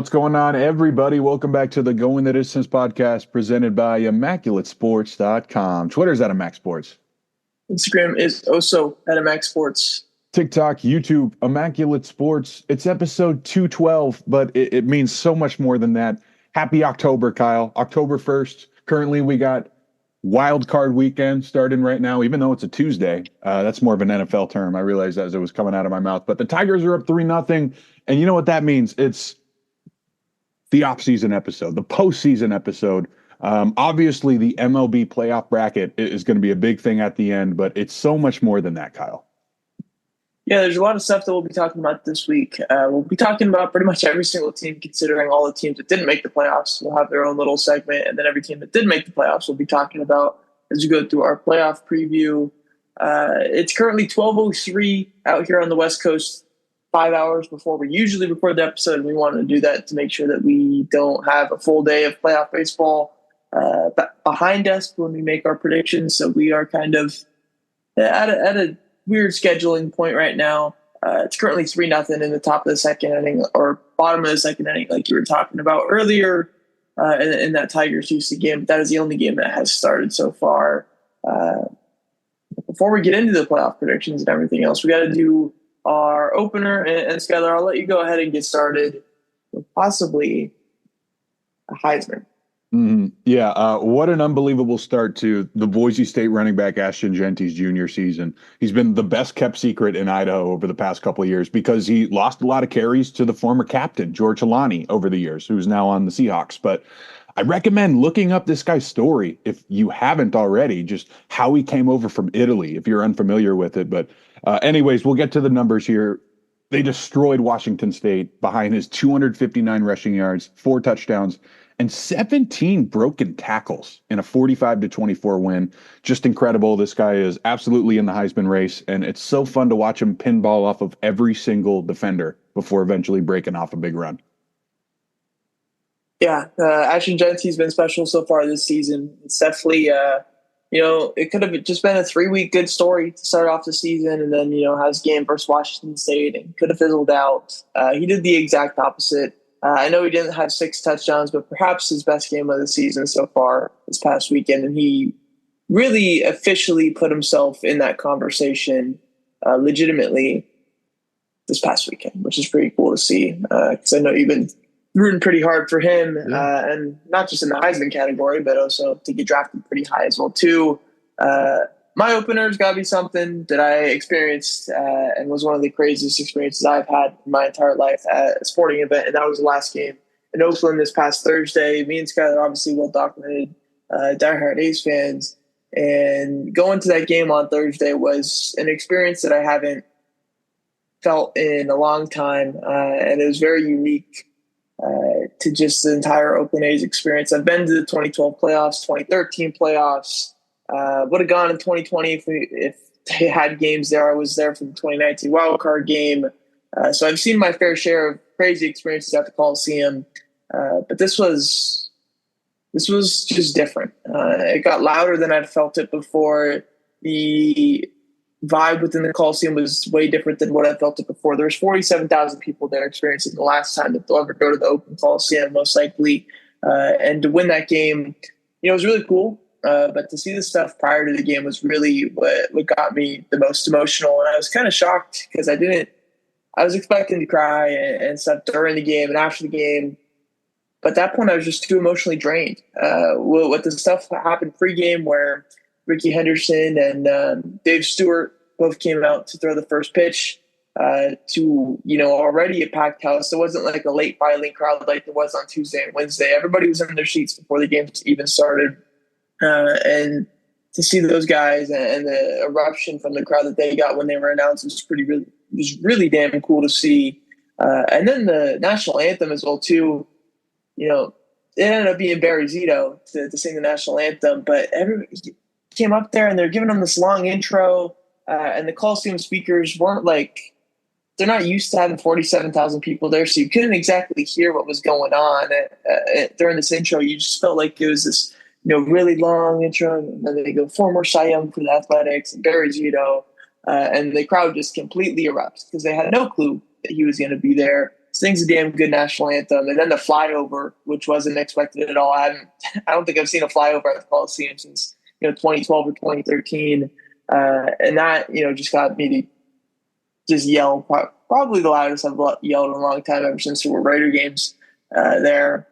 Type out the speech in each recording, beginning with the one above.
What's going on, everybody? Welcome back to the Going the Distance podcast presented by ImmaculateSports.com. Twitter's at ImacSports. Instagram is also at ImacSports. TikTok, YouTube, Immaculate Sports. It's episode 212, but it means so much more than that. Happy October, Kyle. October 1st. Currently, we got Wild Card Weekend starting right now, even though it's a Tuesday. That's more of an NFL term. I realized as it was coming out of my mouth. But the Tigers are up 3-0. And you know what that means? It's the off-season episode, the postseason episode. Obviously, the MLB playoff bracket is going to be a big thing at the end, but it's so much more than that, Kyle. Yeah, there's a lot of stuff that we'll be talking about this week. We'll be talking about pretty much every single team, considering all the teams that didn't make the playoffs. We'll have their own little segment, and then every team that did make the playoffs we'll be talking about as we go through our playoff preview. It's currently 12:03 out here on the West Coast, 5 hours before we usually record the episode, and we wanted to do that to make sure that we don't have a full day of playoff baseball behind us when we make our predictions. So we are kind of at a weird scheduling point right now. It's currently 3-0 in the top of the second inning, or bottom of the second inning, like you were talking about earlier in that Tigers-Houston game. But that is the only game that has started so far. Before we get into the playoff predictions and everything else, we got to do our opener. And Skylar, I'll let you go ahead and get started with possibly a Heisman. Yeah, what an unbelievable start to the Boise State running back Ashton Genty's junior season. He's been the best kept secret in Idaho over the past couple of years because he lost a lot of carries to the former captain, George Halani, over the years, who's now on the Seahawks. But I recommend looking up this guy's story if you haven't already, just how he came over from Italy, if you're unfamiliar with it. But anyways, we'll get to the numbers here. They destroyed Washington State behind his 259 rushing yards, 4 touchdowns, and 17 broken tackles in a 45-24 win. Just incredible. This guy is absolutely in the Heisman race, and it's so fun to watch him pinball off of every single defender before eventually breaking off a big run. Yeah, Ashton Genty's been special so far this season. It's definitely, it could have just been a 3-week good story to start off the season, and then, has game versus Washington State and could have fizzled out. He did the exact opposite. I know he didn't have 6 touchdowns, but perhaps his best game of the season so far this past weekend. And he really officially put himself in that conversation legitimately this past weekend, which is pretty cool to see. Because I know you've been rooting pretty hard for him, and not just in the Heisman category, but also to get drafted pretty high as well, too. My opener's got to be something that I experienced and was one of the craziest experiences I've had in my entire life at a sporting event, and that was the last game in Oakland this past Thursday. Me and Skyler are obviously well-documented diehard A's fans, and going to that game on Thursday was an experience that I haven't felt in a long time, and it was very unique to just the entire Oakland A's experience. I've been to the 2012 playoffs, 2013 playoffs. Would have gone in 2020 if they had games there. I was there for the 2019 wildcard game. So I've seen my fair share of crazy experiences at the Coliseum. But this was just different. It got louder than I'd felt it before. The vibe within the Coliseum was way different than what I felt it before. There was 47,000 people there experiencing the last time that they'll ever go to the Oakland Coliseum, most likely. And to win that game, it was really cool. But to see the stuff prior to the game was really what got me the most emotional. And I was kind of shocked because I was expecting to cry and stuff during the game and after the game. But at that point, I was just too emotionally drained. With the stuff that happened pregame where Ricky Henderson and Dave Stewart both came out to throw the first pitch to, already a packed house. It wasn't like a late filing crowd like it was on Tuesday and Wednesday. Everybody was in their seats before the game even started. And to see those guys and the eruption from the crowd that they got when they were announced was really damn cool to see. And then the national anthem as well too. It ended up being Barry Zito to sing the national anthem, but everybody came up there and they're giving them this long intro, and the Coliseum speakers weren't they're not used to having 47,000 people there, so you couldn't exactly hear what was going on during this intro. You just felt like it was this really long intro, and then they go former Cy Young for the Athletics and Barry Zito, and the crowd just completely erupts because they had no clue that he was going to be there sings a damn good national anthem. And then the flyover, which wasn't expected at all. I don't think I've seen a flyover at the Coliseum since 2012 or 2013, and that just got me to just yell. Probably the loudest I've yelled in a long time ever since there were Raider games there.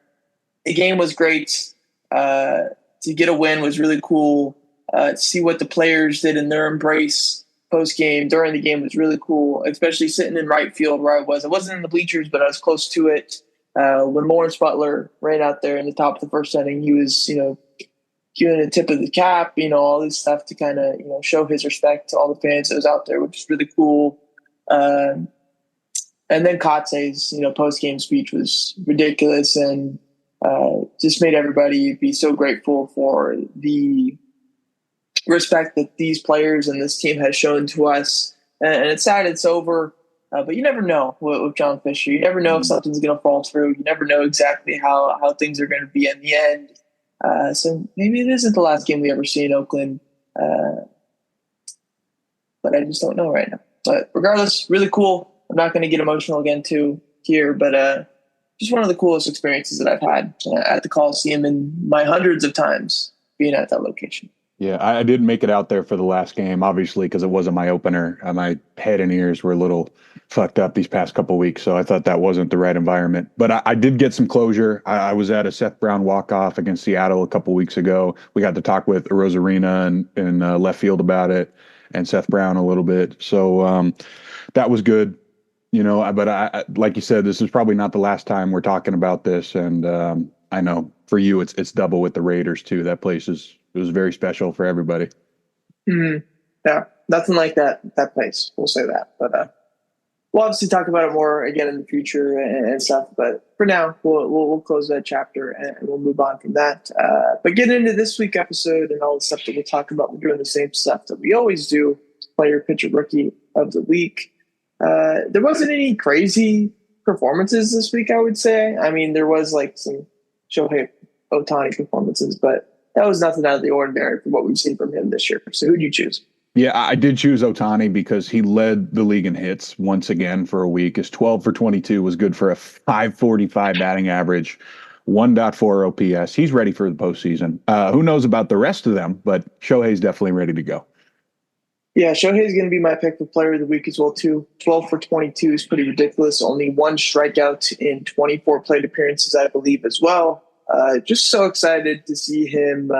The game was great. To get a win was really cool. To see what the players did in their embrace post game during the game was really cool, especially sitting in right field where I was. I wasn't in the bleachers, but I was close to it. When Lawrence Butler ran out there in the top of the first inning, he was, giving the tip of the cap, all this stuff to kind of, show his respect to all the fans that was out there, which is really cool. And then Kotze's, post-game speech was ridiculous and just made everybody be so grateful for the respect that these players and this team has shown to us. And it's sad it's over, but you never know with John Fisher. You never know if something's going to fall through. You never know exactly how things are going to be in the end. So maybe it isn't the last game we ever see in Oakland, but I just don't know right now. But regardless, really cool. I'm not going to get emotional again here, but just one of the coolest experiences that I've had at the Coliseum in my hundreds of times being at that location. Yeah, I didn't make it out there for the last game, obviously, because it wasn't my opener. My head and ears were a little fucked up these past couple of weeks, so I thought that wasn't the right environment. But I did get some closure. I was at a Seth Brown walk-off against Seattle a couple of weeks ago. We got to talk with Rosarina in left field about it and Seth Brown a little bit. So that was good. But I like you said, this is probably not the last time we're talking about this. And I know for you, it's double with the Raiders too. That place it was very special for everybody. Mm-hmm. Yeah, nothing like that place. We'll say that. But we'll obviously talk about it more again in the future and stuff. But for now, we'll close that chapter and we'll move on from that. But get into this week's episode and all the stuff that we'll talk about. We're doing the same stuff that we always do. Player, pitcher, rookie of the week. There wasn't any crazy performances this week, I would say. I mean, there was like some Shohei Ohtani performances, but that was nothing out of the ordinary from what we've seen from him this year. So who'd you choose? Yeah, I did choose Ohtani because he led the league in hits once again for a week. His 12 for 22 was good for a 545 batting average, 1.4 OPS. He's ready for the postseason. Who knows about the rest of them, but Shohei's definitely ready to go. Yeah, Shohei's going to be my pick for player of the week as well, too. 12 for 22 is pretty ridiculous. Only one strikeout in 24 plate appearances, I believe, as well. Just so excited to see him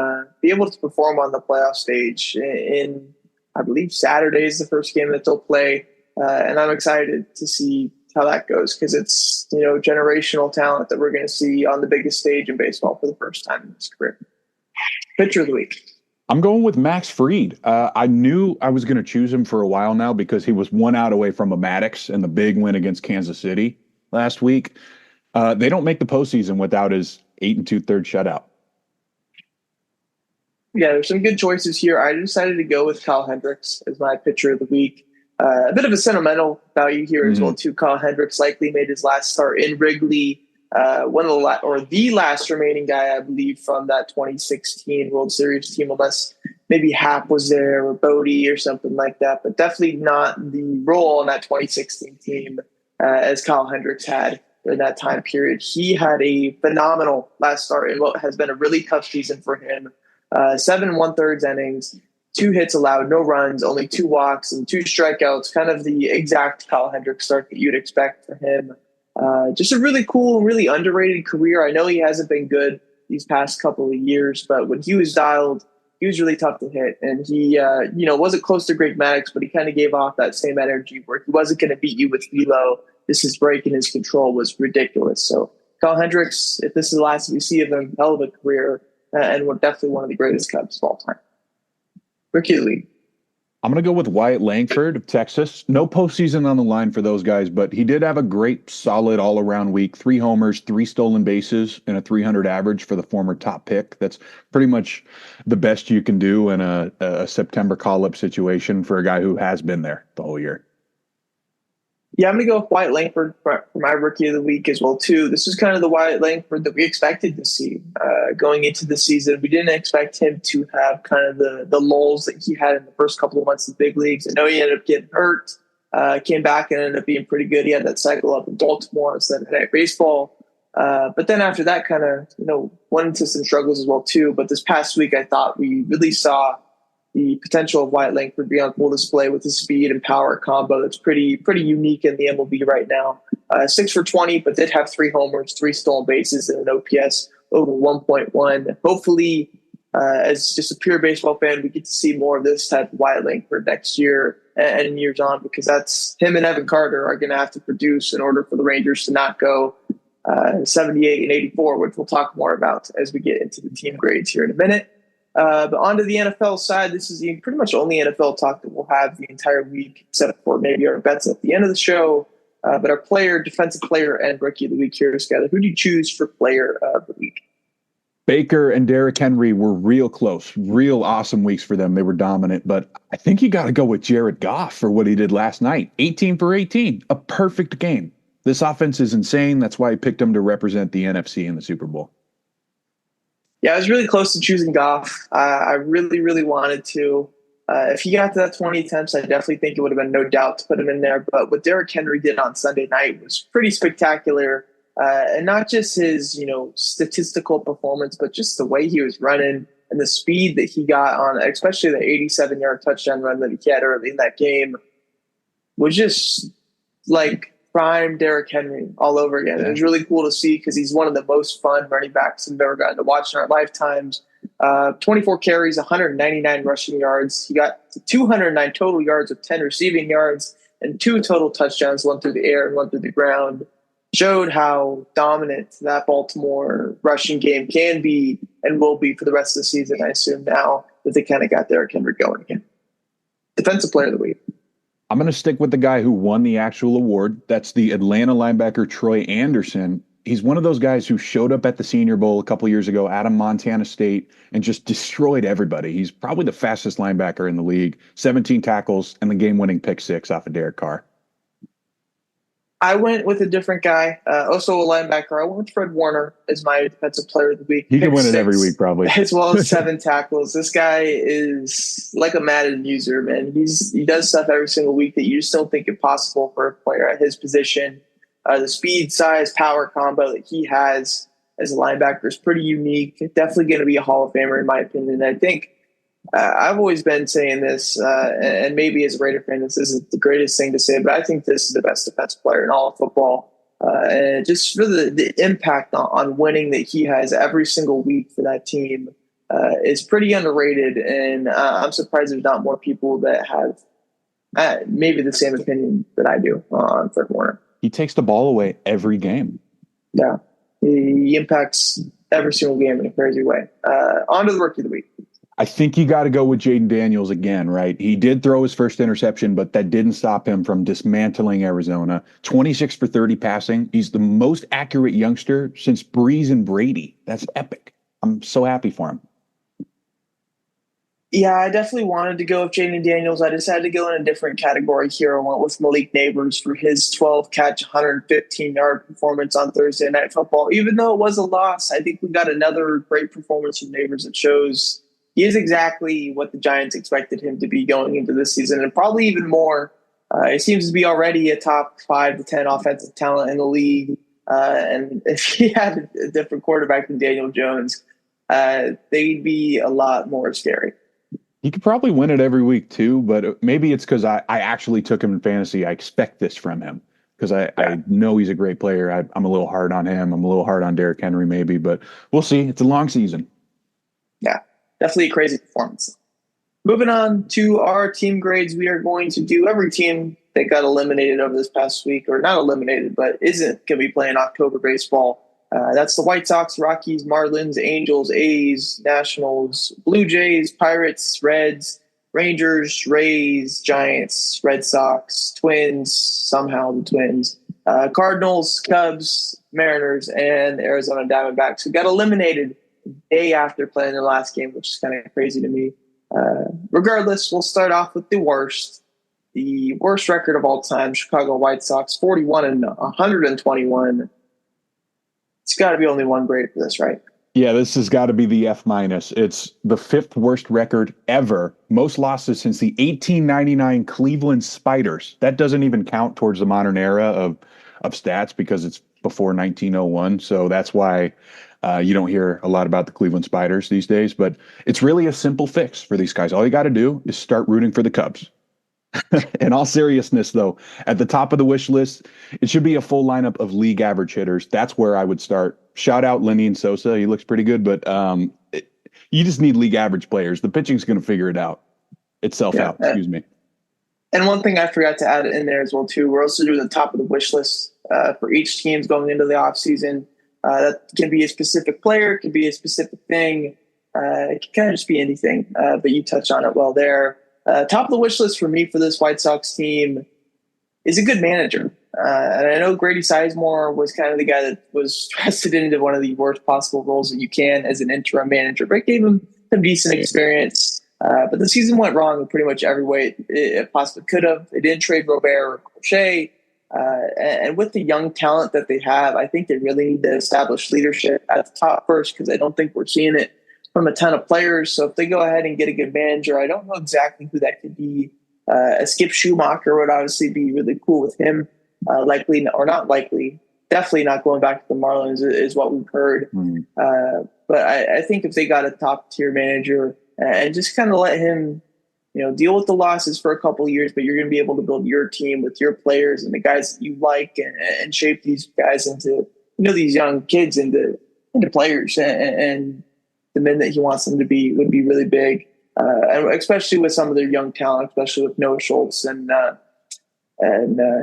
be able to perform on the playoff stage in, I believe, Saturday is the first game that they'll play. And I'm excited to see how that goes because it's, generational talent that we're going to see on the biggest stage in baseball for the first time in his career. Pitcher of the week. I'm going with Max Fried. I knew I was going to choose him for a while now because he was 1 out away from a Maddox in the big win against Kansas City last week. They don't make the postseason without his 8 2/3 shutout. Yeah, there's some good choices here. I decided to go with Kyle Hendricks as my pitcher of the week. A bit of a sentimental value here as well, too. Kyle Hendricks likely made his last start in Wrigley. The last remaining guy, I believe, from that 2016 World Series team, unless maybe Happ was there or Bodie or something like that, but definitely not the role in that 2016 team as Kyle Hendricks had in that time period. He had a phenomenal last start in what has been a really tough season for him. 7 1/3 innings, 2 hits allowed, no runs, only 2 walks and 2 strikeouts, kind of the exact Kyle Hendricks start that you'd expect for him. Just a really cool, really underrated career. I know he hasn't been good these past couple of years, but when he was dialed, he was really tough to hit. And he, wasn't close to Greg Maddux, but he kind of gave off that same energy where he wasn't going to beat you with velo. Just his break and his control was ridiculous. So Kyle Hendricks, if this is the last we see of him, hell of a career, and definitely one of the greatest Cubs of all time. Rookie of the league. I'm going to go with Wyatt Langford of Texas. No postseason on the line for those guys, but he did have a great, solid all-around week. 3 homers, 3 stolen bases, and a 300 average for the former top pick. That's pretty much the best you can do in a September call-up situation for a guy who has been there the whole year. Yeah, I'm going to go with Wyatt Langford for my rookie of the week as well, too. This is kind of the Wyatt Langford that we expected to see going into the season. We didn't expect him to have kind of the lulls that he had in the first couple of months of the big leagues. I know he ended up getting hurt, came back and ended up being pretty good. He had that cycle up in Baltimore instead of at baseball. But then after that, kind of went into some struggles as well too. But this past week, I thought we really saw the potential of Wyatt Langford be on full display with his speed and power combo. That's pretty unique in the MLB right now. 6 for 20, but did have 3 homers, 3 stolen bases, and an OPS over 1.1. Hopefully, as just a pure baseball fan, we get to see more of this type of Wyatt Langford next year and years on, because that's him and Evan Carter are going to have to produce in order for the Rangers to not go 78 and 84, which we'll talk more about as we get into the team grades here in a minute. But on to the NFL side, this is the pretty much only NFL talk that we'll have the entire week, except for maybe our bets at the end of the show. But our defensive player, and rookie of the week here together. Who do you choose for player of the week? Baker and Derrick Henry were real close, real awesome weeks for them. They were dominant, but I think you got to go with Jared Goff for what he did last night. 18 for 18, a perfect game. This offense is insane. That's why I picked him to represent the NFC in the Super Bowl. Yeah, I was really close to choosing Goff. I really, really wanted to. If he got to that 20 attempts, I definitely think it would have been no doubt to put him in there. But what Derrick Henry did on Sunday night was pretty spectacular. And not just his, statistical performance, but just the way he was running and the speed that he got on, especially the 87-yard touchdown run that he had early in that game, was just like prime Derrick Henry all over again. It was really cool to see because he's one of the most fun running backs we've ever gotten to watch in our lifetimes. 24 carries, 199 rushing yards. He got 209 total yards with 10 receiving yards and 2 total touchdowns, 1 through the air and 1 through the ground. Showed how dominant that Baltimore rushing game can be and will be for the rest of the season, I assume, now that they kind of got Derrick Henry going again. Defensive player of the week. I'm going to stick with the guy who won the actual award. That's the Atlanta linebacker, Troy Anderson. He's one of those guys who showed up at the Senior Bowl a couple years ago out of Montana State and just destroyed everybody. He's probably the fastest linebacker in the league, 17 tackles, and the game-winning pick 6 off of Derek Carr. I went with a different guy, also a linebacker. I went with Fred Warner as my defensive player of the week. He can win it every week, probably. As well as 7 tackles. This guy is like a Madden user, man. He does stuff every single week that you just don't think is possible for a player at his position. The speed, size, power combo that he has as a linebacker is pretty unique. Definitely going to be a Hall of Famer, in my opinion. I think I've always been saying this, and maybe as a Raider fan, this isn't the greatest thing to say, but I think this is the best defensive player in all of football. And just for the impact on winning that he has every single week for that team is pretty underrated. And I'm surprised there's not more people that have maybe the same opinion that I do on Fred Warner. He takes the ball away every game. Yeah, he impacts every single game in a crazy way. On to the rookie of the week. I think you got to go with Jaden Daniels again, right? He did throw his first interception, but that didn't stop him from dismantling Arizona. 26 for 30 passing. He's the most accurate youngster since Breeze and Brady. That's epic. I'm so happy for him. Yeah, I definitely wanted to go with Jaden Daniels. I decided to go in a different category here. I went with Malik Neighbors for his 12-catch, 115-yard performance on Thursday Night Football. Even though it was a loss, I think we got another great performance from Neighbors that shows he is exactly what the Giants expected him to be going into this season, and probably even more. He seems to be already a top 5 to 10 offensive talent in the league. And if he had a different quarterback than Daniel Jones, they'd be a lot more scary. He could probably win it every week too, but maybe it's because I actually took him in fantasy. I expect this from him because I know he's a great player. I'm a little hard on him. I'm a little hard on Derrick Henry maybe, but we'll see. It's a long season. Yeah. Definitely a crazy performance. Moving on to our team grades, we are going to do every team that got eliminated over this past week, or not eliminated, but isn't going to be playing October baseball. That's the White Sox, Rockies, Marlins, Angels, A's, Nationals, Blue Jays, Pirates, Reds, Rangers, Rays, Giants, Red Sox, Twins, somehow the Twins, Cardinals, Cubs, Mariners, and Arizona Diamondbacks, who got eliminated day after playing their last game, which is kind of crazy to me. Regardless, we'll start off with the worst record of all time, Chicago White Sox, 41 and 121. It's got to be only one grade for this, right? Yeah, this has got to be the F minus. It's the fifth worst record ever. Most losses since the 1899 Cleveland Spiders. That doesn't even count towards the modern era of stats because it's before 1901. So that's why you don't hear a lot about the Cleveland Spiders these days. But it's really a simple fix for these guys. All you got to do is start rooting for the Cubs. In all seriousness, though, at the top of the wish list, it should be a full lineup of league average hitters. That's where I would start. Shout out Lenny and Sosa. He looks pretty good, but you just need league average players. The pitching's going to figure it out itself out. Excuse me. And one thing I forgot to add in there as well, too, we're also doing the top of the wish list for each team's going into the offseason. That can be a specific player. It can be a specific thing. It can kind of just be anything, but you touched on it well there. Top of the wish list for me for this White Sox team is a good manager. And I know Grady Sizemore was kind of the guy that was thrusted into one of the worst possible roles that you can as an interim manager, but it gave him some decent experience. But the season went wrong in pretty much every way it possibly could have. They didn't trade Robert or Crochet. And with the young talent that they have, I think they really need to establish leadership at the top first, because I don't think we're seeing it from a ton of players. So if they go ahead and get a good manager, I don't know exactly who that could be. A Skip Schumacher would obviously be really cool with him. Likely or not likely, definitely not going back to the Marlins is what we've heard. But I think if they got a top tier manager and just kind of let him, deal with the losses for a couple of years, but you're going to be able to build your team with your players and the guys that you like, and shape these guys into, these young kids into players and the men that he wants them to be, would be really big. And especially with some of their young talent, especially with Noah Schultz and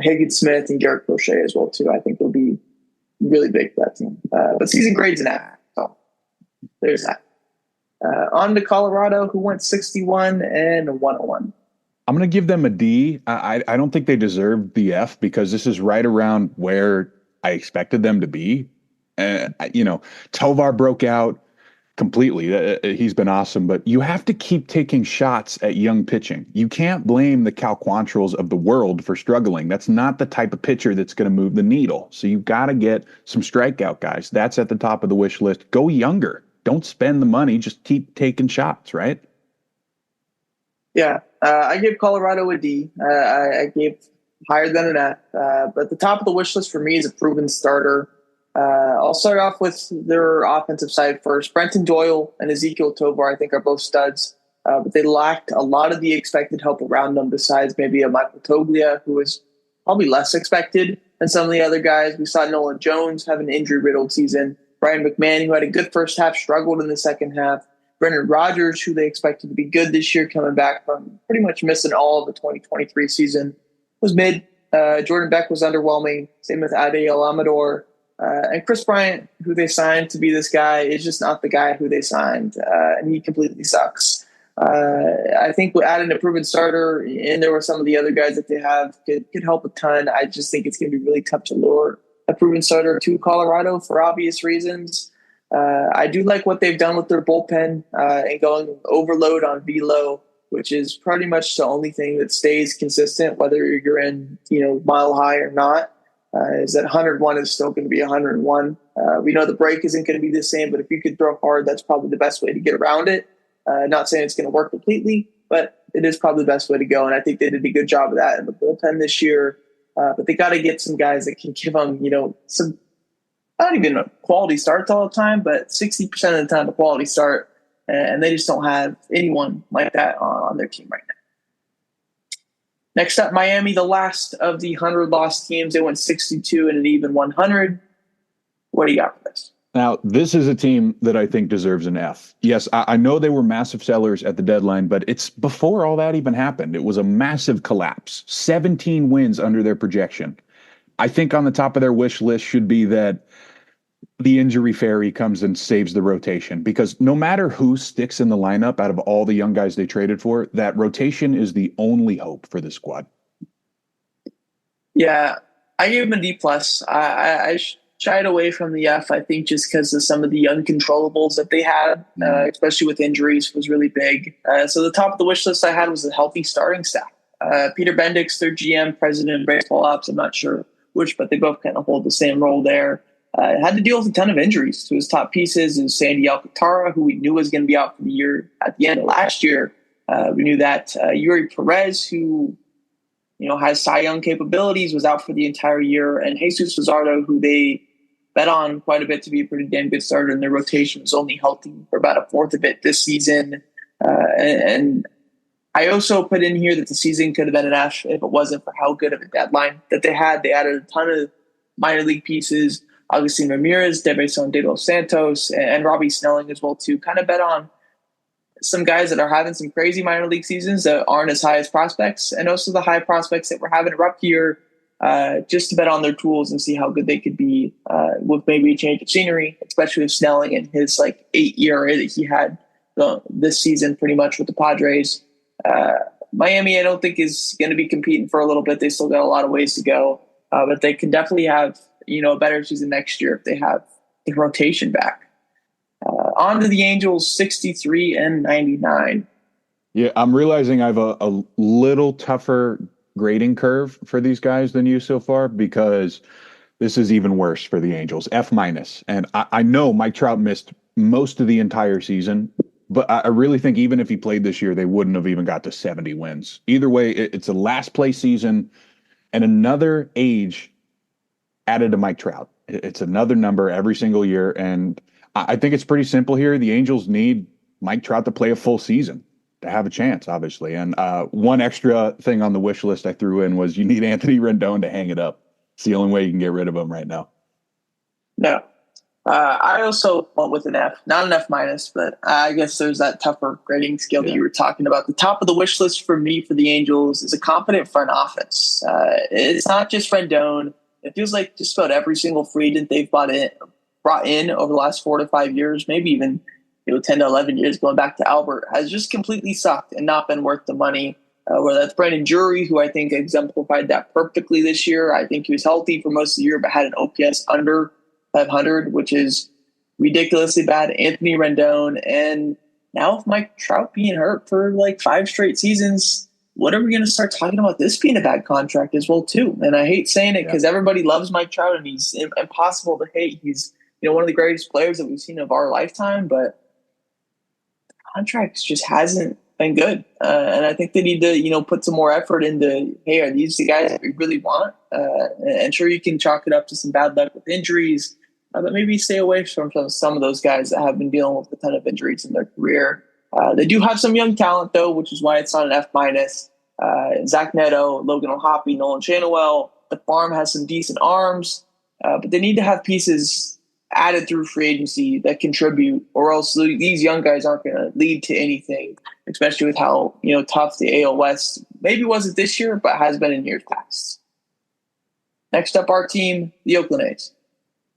Higgins Smith and Garrett Crochet as well too. I think will be really big for that team. But season grades an F. So there's that. On to Colorado, who went 61 and 101. I'm going to give them a D. I don't think they deserve the F because this is right around where I expected them to be. Tovar broke out completely. He's been awesome, but you have to keep taking shots at young pitching. You can't blame the Cal Quantrells of the world for struggling. That's not the type of pitcher that's going to move the needle. So you've got to get some strikeout guys. That's at the top of the wish list. Go younger. Don't spend the money. Just keep taking shots, right? Yeah. I gave Colorado a D. I gave higher than an F. But the top of the wish list for me is a proven starter. I'll start off with their offensive side first. Brenton Doyle and Ezekiel Tovar, I think, are both studs, but they lacked a lot of the expected help around them, besides maybe a Michael Toglia, who was probably less expected than some of the other guys. We saw Nolan Jones have an injury-riddled season. Brian McMahon, who had a good first half, struggled in the second half. Brendan Rodgers, who they expected to be good this year, coming back from pretty much missing all of the 2023 season, was mid. Jordan Beck was underwhelming. Same with Ade Alamador. And Chris Bryant, who they signed to be this guy, is just not the guy who they signed, and he completely sucks. I think with adding a proven starter, and there were some of the other guys that they have could help a ton. I just think it's going to be really tough to lure a proven starter to Colorado for obvious reasons. I do like what they've done with their bullpen and going overload on velo, which is pretty much the only thing that stays consistent, whether you're in mile high or not. Is that 101 is still going to be 101. We know the break isn't going to be the same, but if you could throw hard, that's probably the best way to get around it. Not saying it's going to work completely, but it is probably the best way to go. And I think they did a good job of that in the bullpen this year. But they got to get some guys that can give them, some, not even a quality starts all the time, but 60% of the time a quality start. And they just don't have anyone like that on their team right now. Next up, Miami, the last of the 100 lost teams. They went 62 and an even 100. What do you got for this? Now, this is a team that I think deserves an F. Yes, I know they were massive sellers at the deadline, but it's before all that even happened. It was a massive collapse. 17 wins under their projection. I think on the top of their wish list should be that the injury fairy comes and saves the rotation, because no matter who sticks in the lineup out of all the young guys they traded for, that rotation is the only hope for the squad. Yeah, I gave him a D+. I shied away from the F, I think, just because of some of the uncontrollables that they had, especially with injuries, was really big. So the top of the wish list I had was a healthy starting staff. Peter Bendix, their GM, president of baseball ops, I'm not sure which, but they both kind of hold the same role there. had to deal with a ton of injuries to his top pieces. Is Sandy Alcantara, who we knew was going to be out for the year at the end of last year. We knew that Yuri Perez, who has Cy Young capabilities, was out for the entire year, and Jesus Luzardo, who they bet on quite a bit to be a pretty damn good starter in their rotation, was only healthy for about a fourth of it this season. And I also put in here that the season could have been an F if it wasn't for how good of a deadline that they had. They added a ton of minor league pieces. Augustine Ramirez, Davison De Los Santos, and Robbie Snelling as well, too. Kind of bet on some guys that are having some crazy minor league seasons that aren't as high as prospects, and also the high prospects that were having a rough year, just to bet on their tools and see how good they could be with maybe a change of scenery, especially with Snelling and his 8 ERA that he had this season pretty much with the Padres. Miami, I don't think is going to be competing for a little bit. They still got a lot of ways to go, but they can definitely have a better season next year if they have the rotation back. On to the Angels, 63 and 99. Yeah, I'm realizing I have a little tougher grading curve for these guys than you so far, because this is even worse for the Angels. F-. And I know Mike Trout missed most of the entire season, but I really think even if he played this year, they wouldn't have even got to 70 wins. Either way, it's a last place season and another age added to Mike Trout. It's another number every single year. And I think it's pretty simple here. The Angels need Mike Trout to play a full season to have a chance, obviously. And one extra thing on the wish list I threw in was you need Anthony Rendon to hang it up. It's the only way you can get rid of him right now. No. I also went with an F, not an F-, but I guess there's that tougher grading scale that you were talking about. The top of the wish list for me for the Angels is a competent front office. It's not just Rendon. It feels like just about every single free agent they've brought in over the last 4 to 5 years, maybe even 10 to 11 years, going back to Albert, has just completely sucked and not been worth the money. Whether that's Brandon Drury, who I think exemplified that perfectly this year. I think he was healthy for most of the year, but had an OPS under 500, which is ridiculously bad. Anthony Rendon, and now with Mike Trout being hurt for 5 straight seasons, what are we going to start talking about this being a bad contract as well, too? And I hate saying it because everybody loves Mike Trout and he's impossible to hate. He's one of the greatest players that we've seen of our lifetime, but the contract just hasn't been good. And I think they need to, put some more effort into, hey, are these the guys that we really want? And sure, you can chalk it up to some bad luck with injuries, but maybe stay away from some of those guys that have been dealing with a ton of injuries in their career. They do have some young talent, though, which is why it's not an F-. Zach Neto, Logan O'Hoppe, Nolan Chanowell. The farm has some decent arms, but they need to have pieces added through free agency that contribute, or else these young guys aren't going to lead to anything, especially with how tough the AL West maybe wasn't this year, but has been in years past. Next up, our team, the Oakland A's.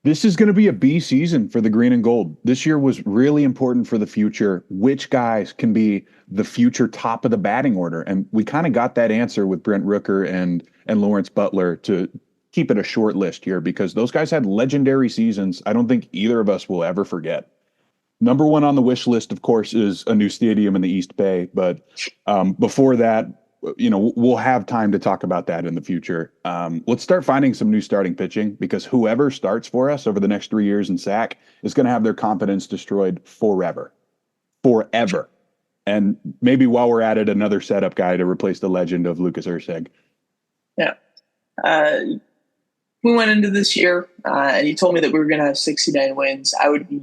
This is going to be a B season for the green and gold. This year was really important for the future. Which guys can be the future top of the batting order? And we kind of got that answer with Brent Rooker and Lawrence Butler, to keep it a short list here, because those guys had legendary seasons I don't think either of us will ever forget. Number one on the wish list, of course, is a new stadium in the East Bay. But before that, we'll have time to talk about that in the future. Let's start finding some new starting pitching, because whoever starts for us over the next 3 years in SAC is going to have their confidence destroyed forever. And maybe while we're at it, another setup guy to replace the legend of Lucas Erceg. Yeah. We went into this year and you told me that we were going to have 69 wins. I would be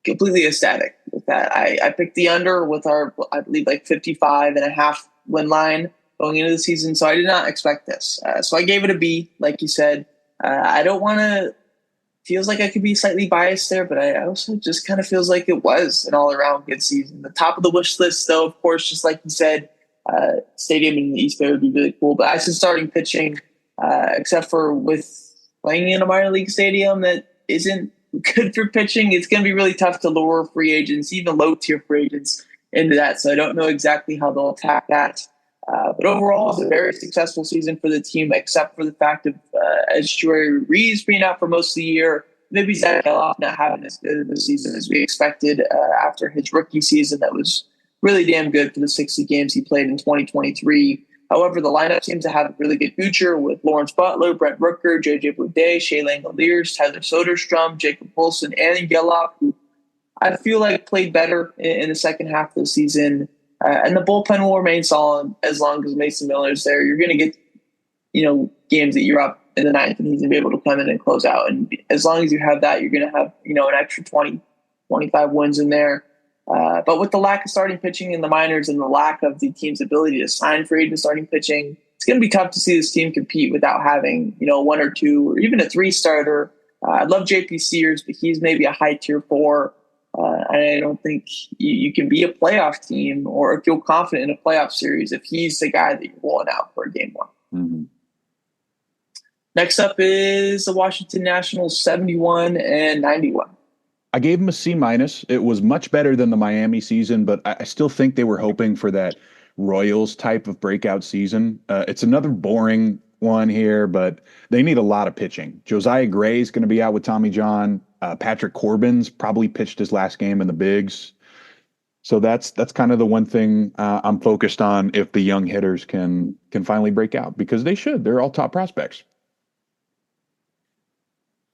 completely ecstatic with that. I picked the under with our, I believe, 55.5 win line going into the season. So I did not expect this. So I gave it a B, like you said. I don't want to, feels like I could be slightly biased there, but I also just kind of feels like it was an all around good season. The top of the wish list, though, of course, just like you said, stadium in the East Bay would be really cool. But I said starting pitching, except for with playing in a minor league stadium that isn't good for pitching, it's going to be really tough to lure free agents, even low tier free agents, into that. So I don't know exactly how they'll attack that. But overall, it's a very successful season for the team, except for the fact of Estuary Reeves being out for most of the year. Maybe Zach Geloff not having as good of a season as we expected after his rookie season that was really damn good for the 60 games he played in 2023. However, the lineup seems to have a really good future with Lawrence Butler, Brent Rooker, J.J. Bleday, Shea Langoliers, Tyler Soderstrom, Jacob Wilson, and Geloff, who I feel like played better in the second half of the season. And the bullpen will remain solid as long as Mason Miller is there. You're going to get, games that you're up in the ninth and he's going to be able to come in and close out. And as long as you have that, you're going to have, an extra 20, 25 wins in there. But with the lack of starting pitching in the minors and the lack of the team's ability to sign free agent starting pitching, it's going to be tough to see this team compete without having, one or two or even a three starter. I love JP Sears, but he's maybe a high tier 4. I don't think you can be a playoff team or feel confident in a playoff series if he's the guy that you're rolling out for game one. Mm-hmm. Next up is the Washington Nationals 71 and 91. I gave them a C-. It was much better than the Miami season, but I still think they were hoping for that Royals type of breakout season. It's another boring one here, but they need a lot of pitching. Josiah Gray is going to be out with Tommy John. Patrick Corbin's probably pitched his last game in the bigs. So that's kind of the one thing I'm focused on if the young hitters can finally break out, because they should. They're all top prospects.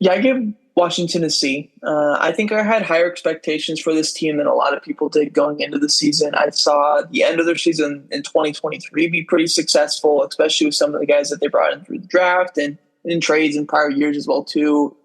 Yeah, I give Washington a C. I think I had higher expectations for this team than a lot of people did going into the season. I saw the end of their season in 2023 be pretty successful, especially with some of the guys that they brought in through the draft and in trades in prior years as well, too.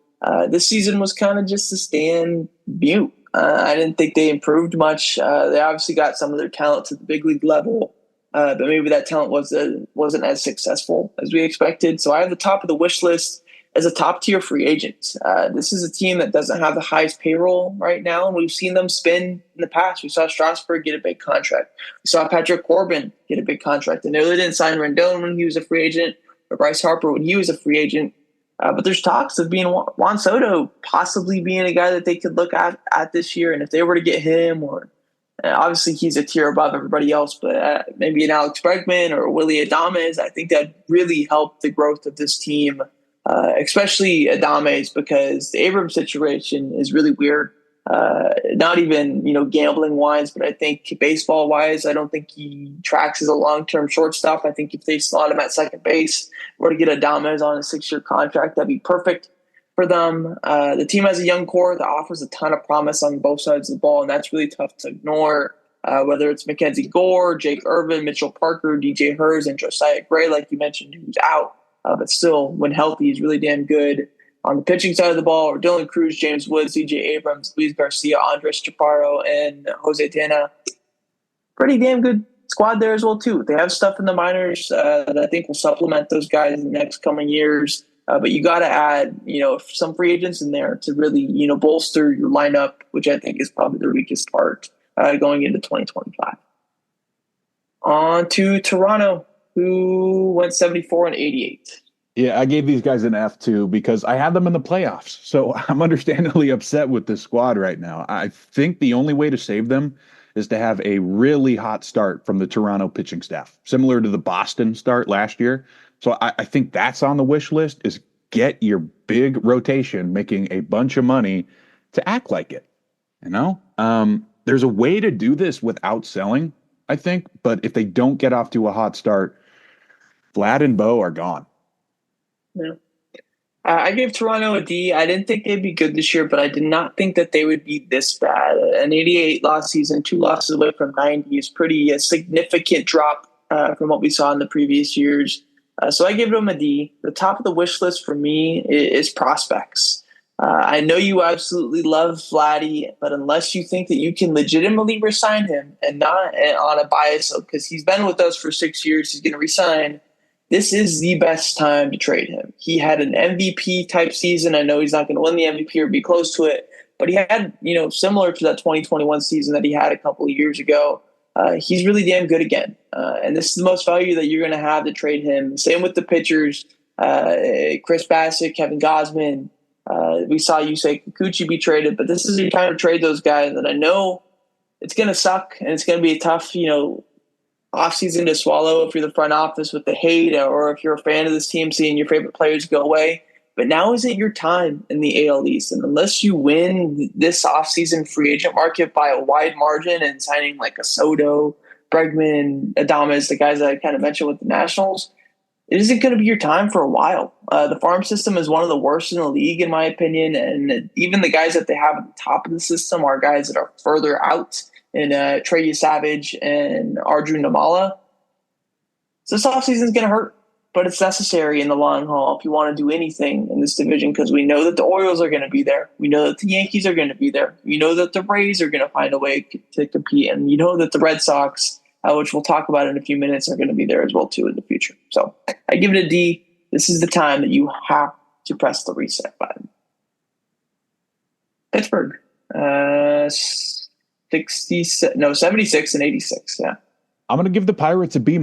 This season was kind of just a stand mute. I didn't think they improved much. They obviously got some of their talent to the big league level, but maybe that talent wasn't as successful as we expected. So I have the top of the wish list as a top-tier free agent. This is a team that doesn't have the highest payroll right now, and we've seen them spin in the past. We saw Strasburg get a big contract. We saw Patrick Corbin get a big contract. And they really didn't sign Rendon when he was a free agent, or Bryce Harper when he was a free agent. But there's talks of being Juan Soto possibly being a guy that they could look at this year. And if they were to get him, or obviously he's a tier above everybody else, but maybe an Alex Bregman or Willie Adames, I think that really helped the growth of this team. Especially Adames, because the Abrams situation is really weird. Not even, gambling wise, but I think baseball wise, I don't think he tracks as a long-term shortstop. I think if they slot him at second base or to get Adames on a 6-year contract, that'd be perfect for them. The team has a young core that offers a ton of promise on both sides of the ball, and that's really tough to ignore. Whether it's Mackenzie Gore, Jake Irvin, Mitchell Parker, DJ Hers, and Josiah Gray, like you mentioned, who's out. But still, when healthy, he's really damn good. On the pitching side of the ball, or Dylan Cruz, James Woods, C.J. Abrams, Luis Garcia, Andres Chaparro, and Jose Tena. Pretty damn good squad there as well, too. They have stuff in the minors that I think will supplement those guys in the next coming years. But you got to add, some free agents in there to really, bolster your lineup, which I think is probably the weakest part going into 2025. On to Toronto, who went 74 and 88. Yeah, I gave these guys an F too because I had them in the playoffs. So I'm understandably upset with this squad right now. I think the only way to save them is to have a really hot start from the Toronto pitching staff, similar to the Boston start last year. So I think that's on the wish list, is get your big rotation making a bunch of money to act like it. There's a way to do this without selling, I think. But if they don't get off to a hot start, Vlad and Bo are gone. Yeah. I gave Toronto a D. I didn't think they'd be good this year, but I did not think that they would be this bad. An 88 loss season, 2 losses away from 90 is a significant drop from what we saw in the previous years. So I gave them a D. The top of the wish list for me is prospects. I know you absolutely love Vladdy, but unless you think that you can legitimately resign him and not on a bias, because he's been with us for 6 years, he's going to resign. This is the best time to trade him. He had an MVP type season. I know he's not going to win the MVP or be close to it, but he had, similar to that 2021 season that he had a couple of years ago. He's really damn good again. And this is the most value that you're going to have to trade him. Same with the pitchers, Chris Bassett, Kevin Gausman. We saw Yusei Kikuchi be traded, but this is your time to trade those guys. And I know it's going to suck and it's going to be a tough, offseason to swallow if you're the front office with the hate, or if you're a fan of this team seeing your favorite players go away. But now isn't your time in the AL East. And unless you win this offseason free agent market by a wide margin and signing like a Soto, Bregman, Adames, the guys that I kind of mentioned with the Nationals, it isn't going to be your time for a while. The farm system is one of the worst in the league, in my opinion, and even the guys that they have at the top of the system are guys that are further out in Trey Savage and Arjun Namala. So this offseason is going to hurt, but it's necessary in the long haul if you want to do anything in this division, because we know that the Orioles are going to be there. We know that the Yankees are going to be there. We know that the Rays are going to find a way to compete, and you know that the Red Sox, which we'll talk about in a few minutes, are going to be there as well too in the future. So I give it a D. This is the time that you have to press the reset button. Pittsburgh, 76 and 86. Yeah. I'm going to give the Pirates a B-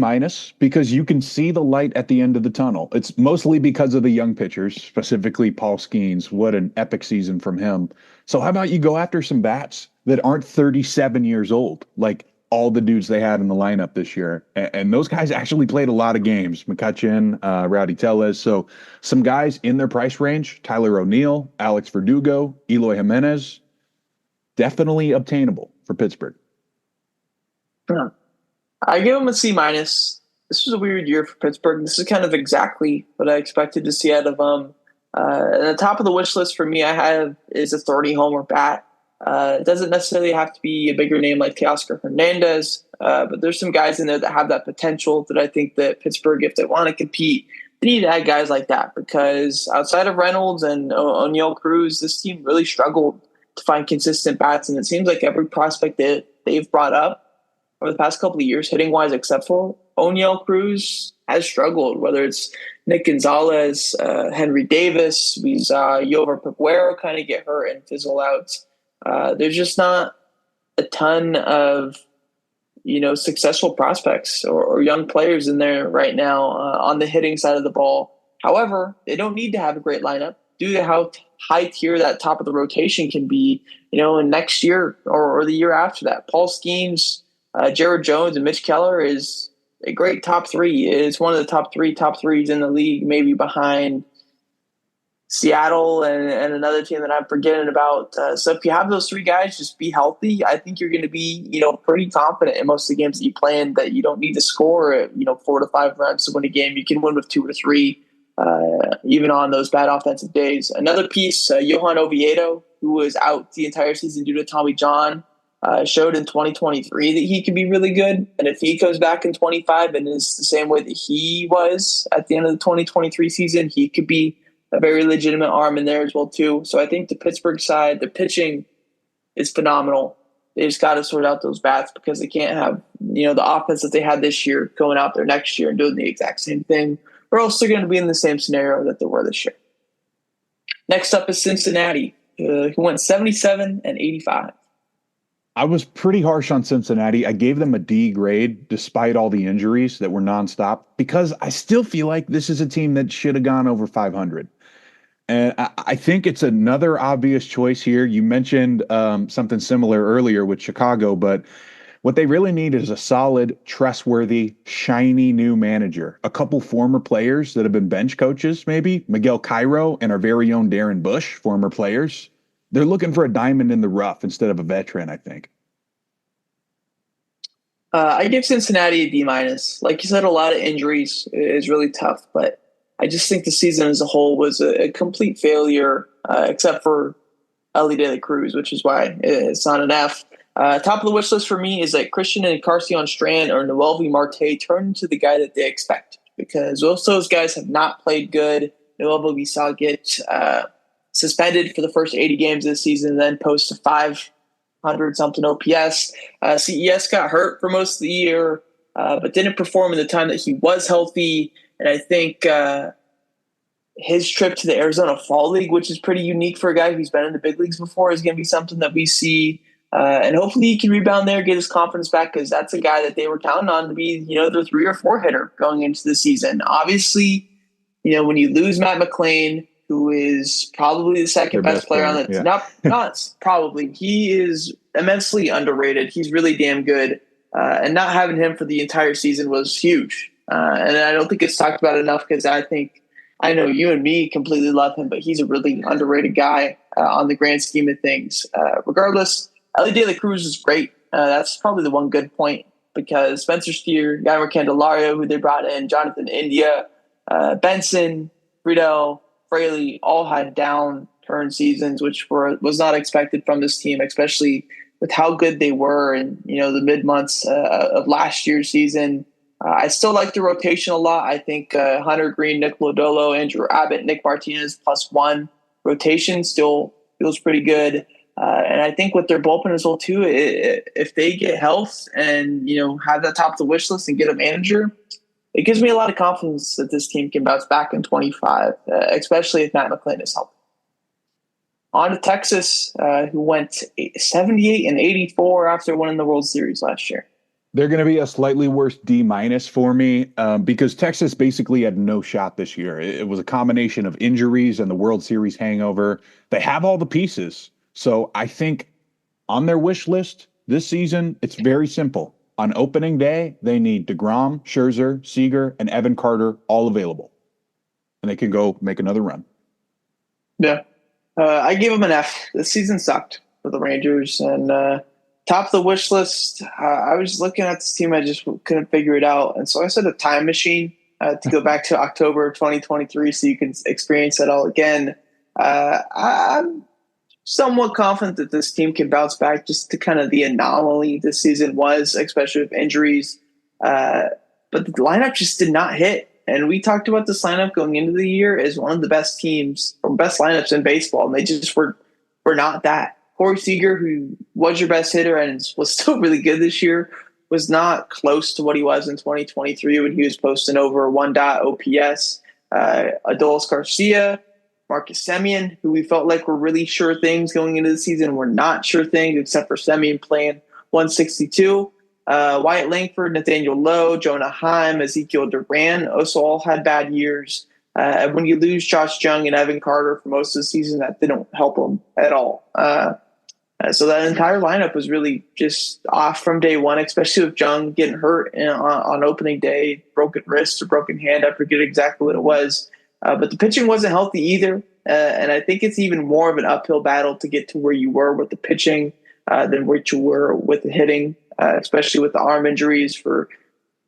because you can see the light at the end of the tunnel. It's mostly because of the young pitchers, specifically Paul Skeens. What an epic season from him. So how about you go after some bats that aren't 37 years old, like all the dudes they had in the lineup this year. And those guys actually played a lot of games. McCutchen, Rowdy Tellez. So some guys in their price range, Tyler O'Neill, Alex Verdugo, Eloy Jimenez, definitely obtainable for Pittsburgh. Yeah. I give them a C-. This was a weird year for Pittsburgh. This is kind of exactly what I expected to see out of them. At the top of the wish list for me, I have is a 30-homer bat. It doesn't necessarily have to be a bigger name like Teoscar Hernandez, but there's some guys in there that have that potential that I think that Pittsburgh, if they want to compete, they need to add guys like that, because outside of Reynolds and O'Neill Cruz, this team really struggled to find consistent bats, and it seems like every prospect that they've brought up over the past couple of years, hitting-wise, except for O'Neill Cruz, has struggled, whether it's Nick Gonzalez, Henry Davis. We saw Yover Peguero kind of get hurt and fizzle out. There's just not a ton of, successful prospects or young players in there right now on the hitting side of the ball. However, they don't need to have a great lineup due to how high tier that top of the rotation can be, in next year or the year after that. Paul Skeens, Jared Jones, and Mitch Keller is a great top three. It's one of the top threes in the league, maybe behind Seattle and another team that I'm forgetting about. So if you have those three guys just be healthy, I think you're going to be, pretty confident in most of the games that you play in, that you don't need to score, 4 to 5 runs to win a game. You can win with 2 to 3, even on those bad offensive days. Another piece, Johan Oviedo, who was out the entire season due to Tommy John, showed in 2023 that he could be really good. And if he comes back in 25 and is the same way that he was at the end of the 2023 season, he could be a very legitimate arm in there as well too. So I think the Pittsburgh side, the pitching is phenomenal. They just got to sort out those bats, because they can't have, the offense that they had this year going out there next year and doing the exact same thing, or else they're going to be in the same scenario that they were this year. Next up is Cincinnati, who went 77 and 85. I was pretty harsh on Cincinnati. I gave them a D grade despite all the injuries that were nonstop, because I still feel like this is a team that should have gone over 500. And I think it's another obvious choice here. You mentioned something similar earlier with Chicago, but what they really need is a solid, trustworthy, shiny new manager. A couple former players that have been bench coaches, maybe Miguel Cairo and our very own Darren Bush, former players. They're looking for a diamond in the rough instead of a veteran, I think. I give Cincinnati a D-. Like you said, a lot of injuries is really tough, but I just think the season as a whole was a complete failure, except for Elly De La Cruz, which is why it's not an F. Top of the wish list for me is that Christian and Carcion Strand or Noelvi Marte turn into the guy that they expect, because most of those guys have not played good. Noelvi we saw get suspended for the first 80 games of the season, then post to 500-something OPS. CES got hurt for most of the year, but didn't perform in the time that he was healthy. And I think his trip to the Arizona Fall League, which is pretty unique for a guy who's been in the big leagues before, is going to be something that we see. And hopefully he can rebound there, get his confidence back, because that's a guy that they were counting on to be, the 3 or 4 hitter going into the season. Obviously, when you lose Matt McClain, who is probably the second best player on the not probably. He is immensely underrated. He's really damn good. And not having him for the entire season was huge. And I don't think it's talked about enough, because I know you and me completely love him, but he's a really underrated guy on the grand scheme of things. Regardless, Elly De La Cruz is great. That's probably the one good point because Spencer Steer, Guy Candelario, who they brought in, Jonathan India, Benson, Friedel, Fraley, all had downturn seasons, which was not expected from this team, especially with how good they were in the mid months of last year's season. I still like the rotation a lot. I think Hunter Green, Nick Lodolo, Andrew Abbott, Nick Martinez +1 rotation still feels pretty good. And I think with their bullpen as well too, if they get health and have that top of the wish list and get a manager, it gives me a lot of confidence that this team can bounce back in 25, especially if Matt McClain is healthy. On to Texas, who went 78-84 after winning the World Series last year. They're going to be a slightly worse D- for me because Texas basically had no shot this year. It was a combination of injuries and the World Series hangover. They have all the pieces. So I think on their wish list this season, it's very simple. On opening day, they need DeGrom, Scherzer, Seager, and Evan Carter all available. And they can go make another run. Yeah. I gave them an F. The season sucked for the Rangers. And top of the wish list, I was looking at this team. I just couldn't figure it out. And so I set a time machine to go back to October of 2023 so you can experience that all again. I'm somewhat confident that this team can bounce back just to kind of the anomaly this season was, especially with injuries. But the lineup just did not hit. And we talked about this lineup going into the year as one of the best teams or best lineups in baseball. And they just were not that. Corey Seager, who was your best hitter and was still really good this year, was not close to what he was in 2023 when he was posting over 1 OPS. Adolis Garcia, Marcus Semien, who we felt like were really sure things going into the season, were not sure things except for Semien playing 162. Wyatt Langford, Nathaniel Lowe, Jonah Heim, Ezekiel Duran also all had bad years. When you lose Josh Jung and Evan Carter for most of the season, that didn't help them at all. So that entire lineup was really just off from day one, especially with Jung getting hurt on opening day, broken wrist or broken hand. I forget exactly what it was. But the pitching wasn't healthy either. And I think it's even more of an uphill battle to get to where you were with the pitching than where you were with the hitting, especially with the arm injuries for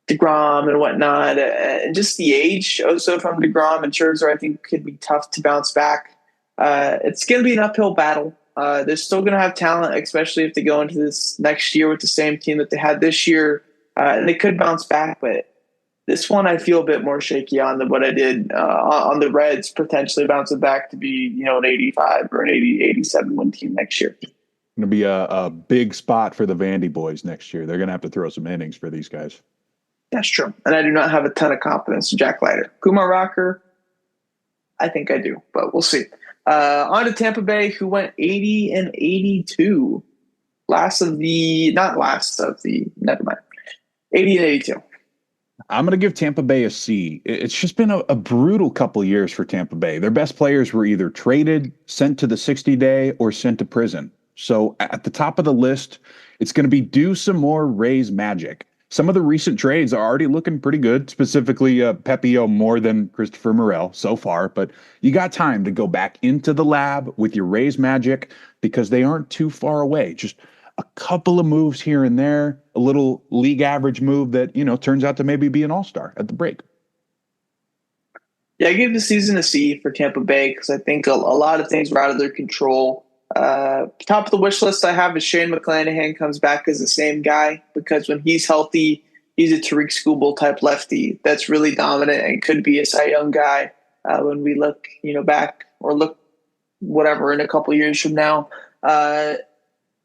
DeGrom and whatnot. And just the age also from DeGrom and Scherzer, I think could be tough to bounce back. It's going to be an uphill battle. They're still going to have talent, especially if they go into this next year with the same team that they had this year. And they could bounce back, but this one I feel a bit more shaky on than what I did on the Reds potentially bouncing back to be, an 85 or an 80, 87 win team next year. Going to be a big spot for the Vandy boys next year. They're going to have to throw some innings for these guys. That's true. And I do not have a ton of confidence in Jack Leiter. Kumar Rocker, I think I do, but we'll see. On to Tampa Bay, who went 80-82. Never mind. 80-82. I'm going to give Tampa Bay a C. It's just been a brutal couple of years for Tampa Bay. Their best players were either traded, sent to the 60-day, or sent to prison. So at the top of the list, it's going to be do some more Rays magic. Some of the recent trades are already looking pretty good, specifically Pepio more than Christopher Morel so far. But you got time to go back into the lab with your Rays magic because they aren't too far away. Just a couple of moves here and there, a little league average move that, turns out to maybe be an all-star at the break. Yeah, I gave the season a C for Tampa Bay because I think a lot of things were out of their control. Top of the wish list I have is Shane McClanahan comes back as the same guy because when he's healthy, he's a Tariq Skubal type lefty that's really dominant and could be a Cy Young guy when we look, back or look whatever in a couple of years from now.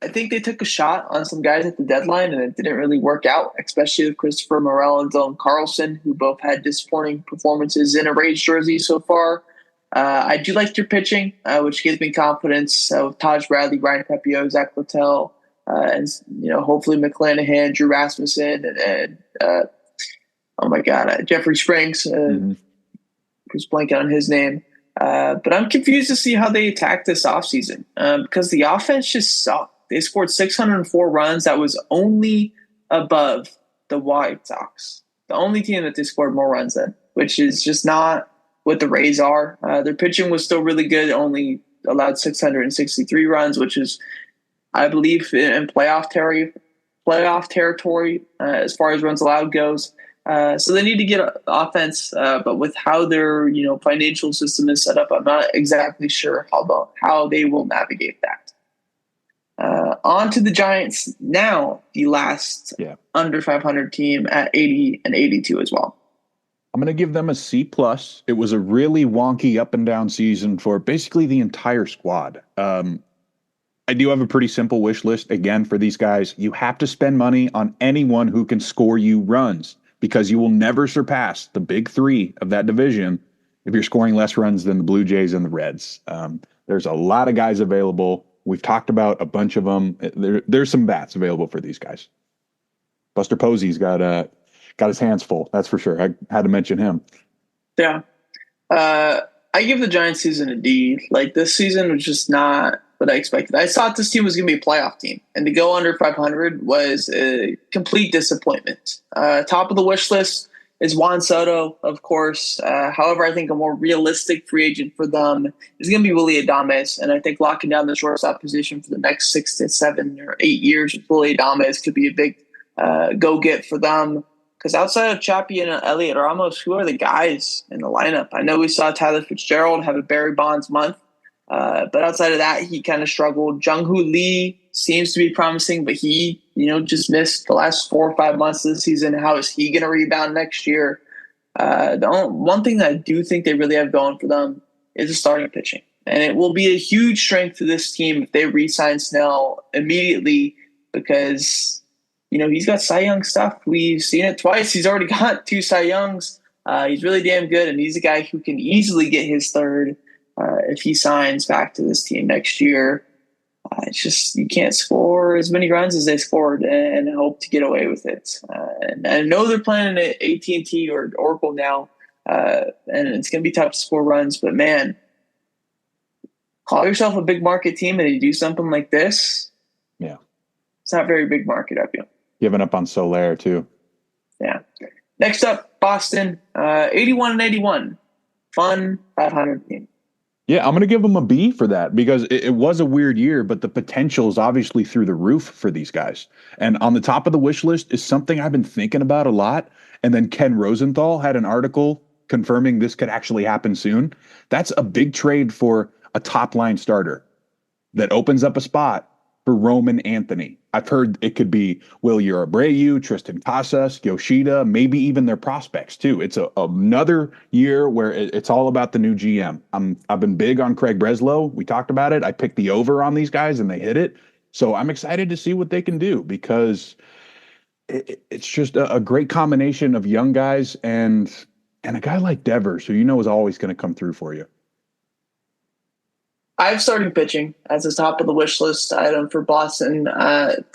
I think they took a shot on some guys at the deadline and it didn't really work out, especially with Christopher Morel and Dylan Carlson, who both had disappointing performances in a Rays jersey so far. I do like your pitching, which gives me confidence with Taj Bradley, Ryan Pepio, Zach Littell, and hopefully McClanahan, Drew Rasmussen, and Jeffrey Springs, who's blanking on his name. But I'm confused to see how they attack this offseason because the offense just sucked. They scored 604 runs. That was only above the White Sox, the only team that they scored more runs than, which is just not what the Rays are. Their pitching was still really good, only allowed 663 runs, which is, I believe, in playoff playoff territory as far as runs allowed goes. So they need to get offense, but with how their financial system is set up, I'm not exactly sure how they will navigate that. On to the Giants now, the last under 500 team at 80 and 82 as well. I'm going to give them a C+. It was a really wonky up and down season for basically the entire squad. I do have a pretty simple wish list. Again, for these guys, you have to spend money on anyone who can score you runs, because you will never surpass the big three of that division if you're scoring less runs than the Blue Jays and the Reds. There's a lot of guys available. We've talked about a bunch of them. There's some bats available for these guys. Buster Posey's got his hands full. That's for sure. I had to mention him. Yeah. I give the Giants season a D. Like, this season was just not what I expected. I thought this team was going to be a playoff team, and to go under 500 was a complete disappointment. Top of the wish list is Juan Soto, of course. However, I think a more realistic free agent for them is going to be Willy Adames, and I think locking down the shortstop position for the next 6 to 7 or 8 years with Willy Adames could be a big go-get for them. Because outside of Chappie and Elliot Ramos, who are the guys in the lineup? I know we saw Tyler Fitzgerald have a Barry Bonds month, but outside of that, he kind of struggled. Jung-Hoo Lee seems to be promising, but he, just missed the last 4 or 5 months of the season. How is he going to rebound next year? One thing that I do think they really have going for them is the starting pitching. And it will be a huge strength to this team if they re-sign Snell immediately, because he's got Cy Young stuff. We've seen it twice. He's already got 2 Cy Youngs. He's really damn good, and he's a guy who can easily get his third if he signs back to this team next year. It's just you can't score as many runs as they scored and hope to get away with it. And I know they're playing at AT&T or Oracle now, and it's going to be tough to score runs. But, man, call yourself a big market team and you do something like this. Yeah. It's not very big market, I feel. Giving up on Soler, too. Yeah. Next up, Boston, 81 and 81. Fun 500 team. Yeah, I'm going to give them a B for that, because it was a weird year, but the potential is obviously through the roof for these guys. And on the top of the wish list is something I've been thinking about a lot. And then Ken Rosenthal had an article confirming this could actually happen soon. That's a big trade for a top line starter that opens up a spot for Roman Anthony. I've heard it could be Will Abreu, Tristan Casas, Yoshida, maybe even their prospects too. It's another year where it's all about the new GM. I've been big on Craig Breslow. We talked about it. I picked the over on these guys and they hit it. So I'm excited to see what they can do, because it's just a great combination of young guys and a guy like Devers, who is always going to come through for you. I have starting pitching as a top of the wish list item for Boston.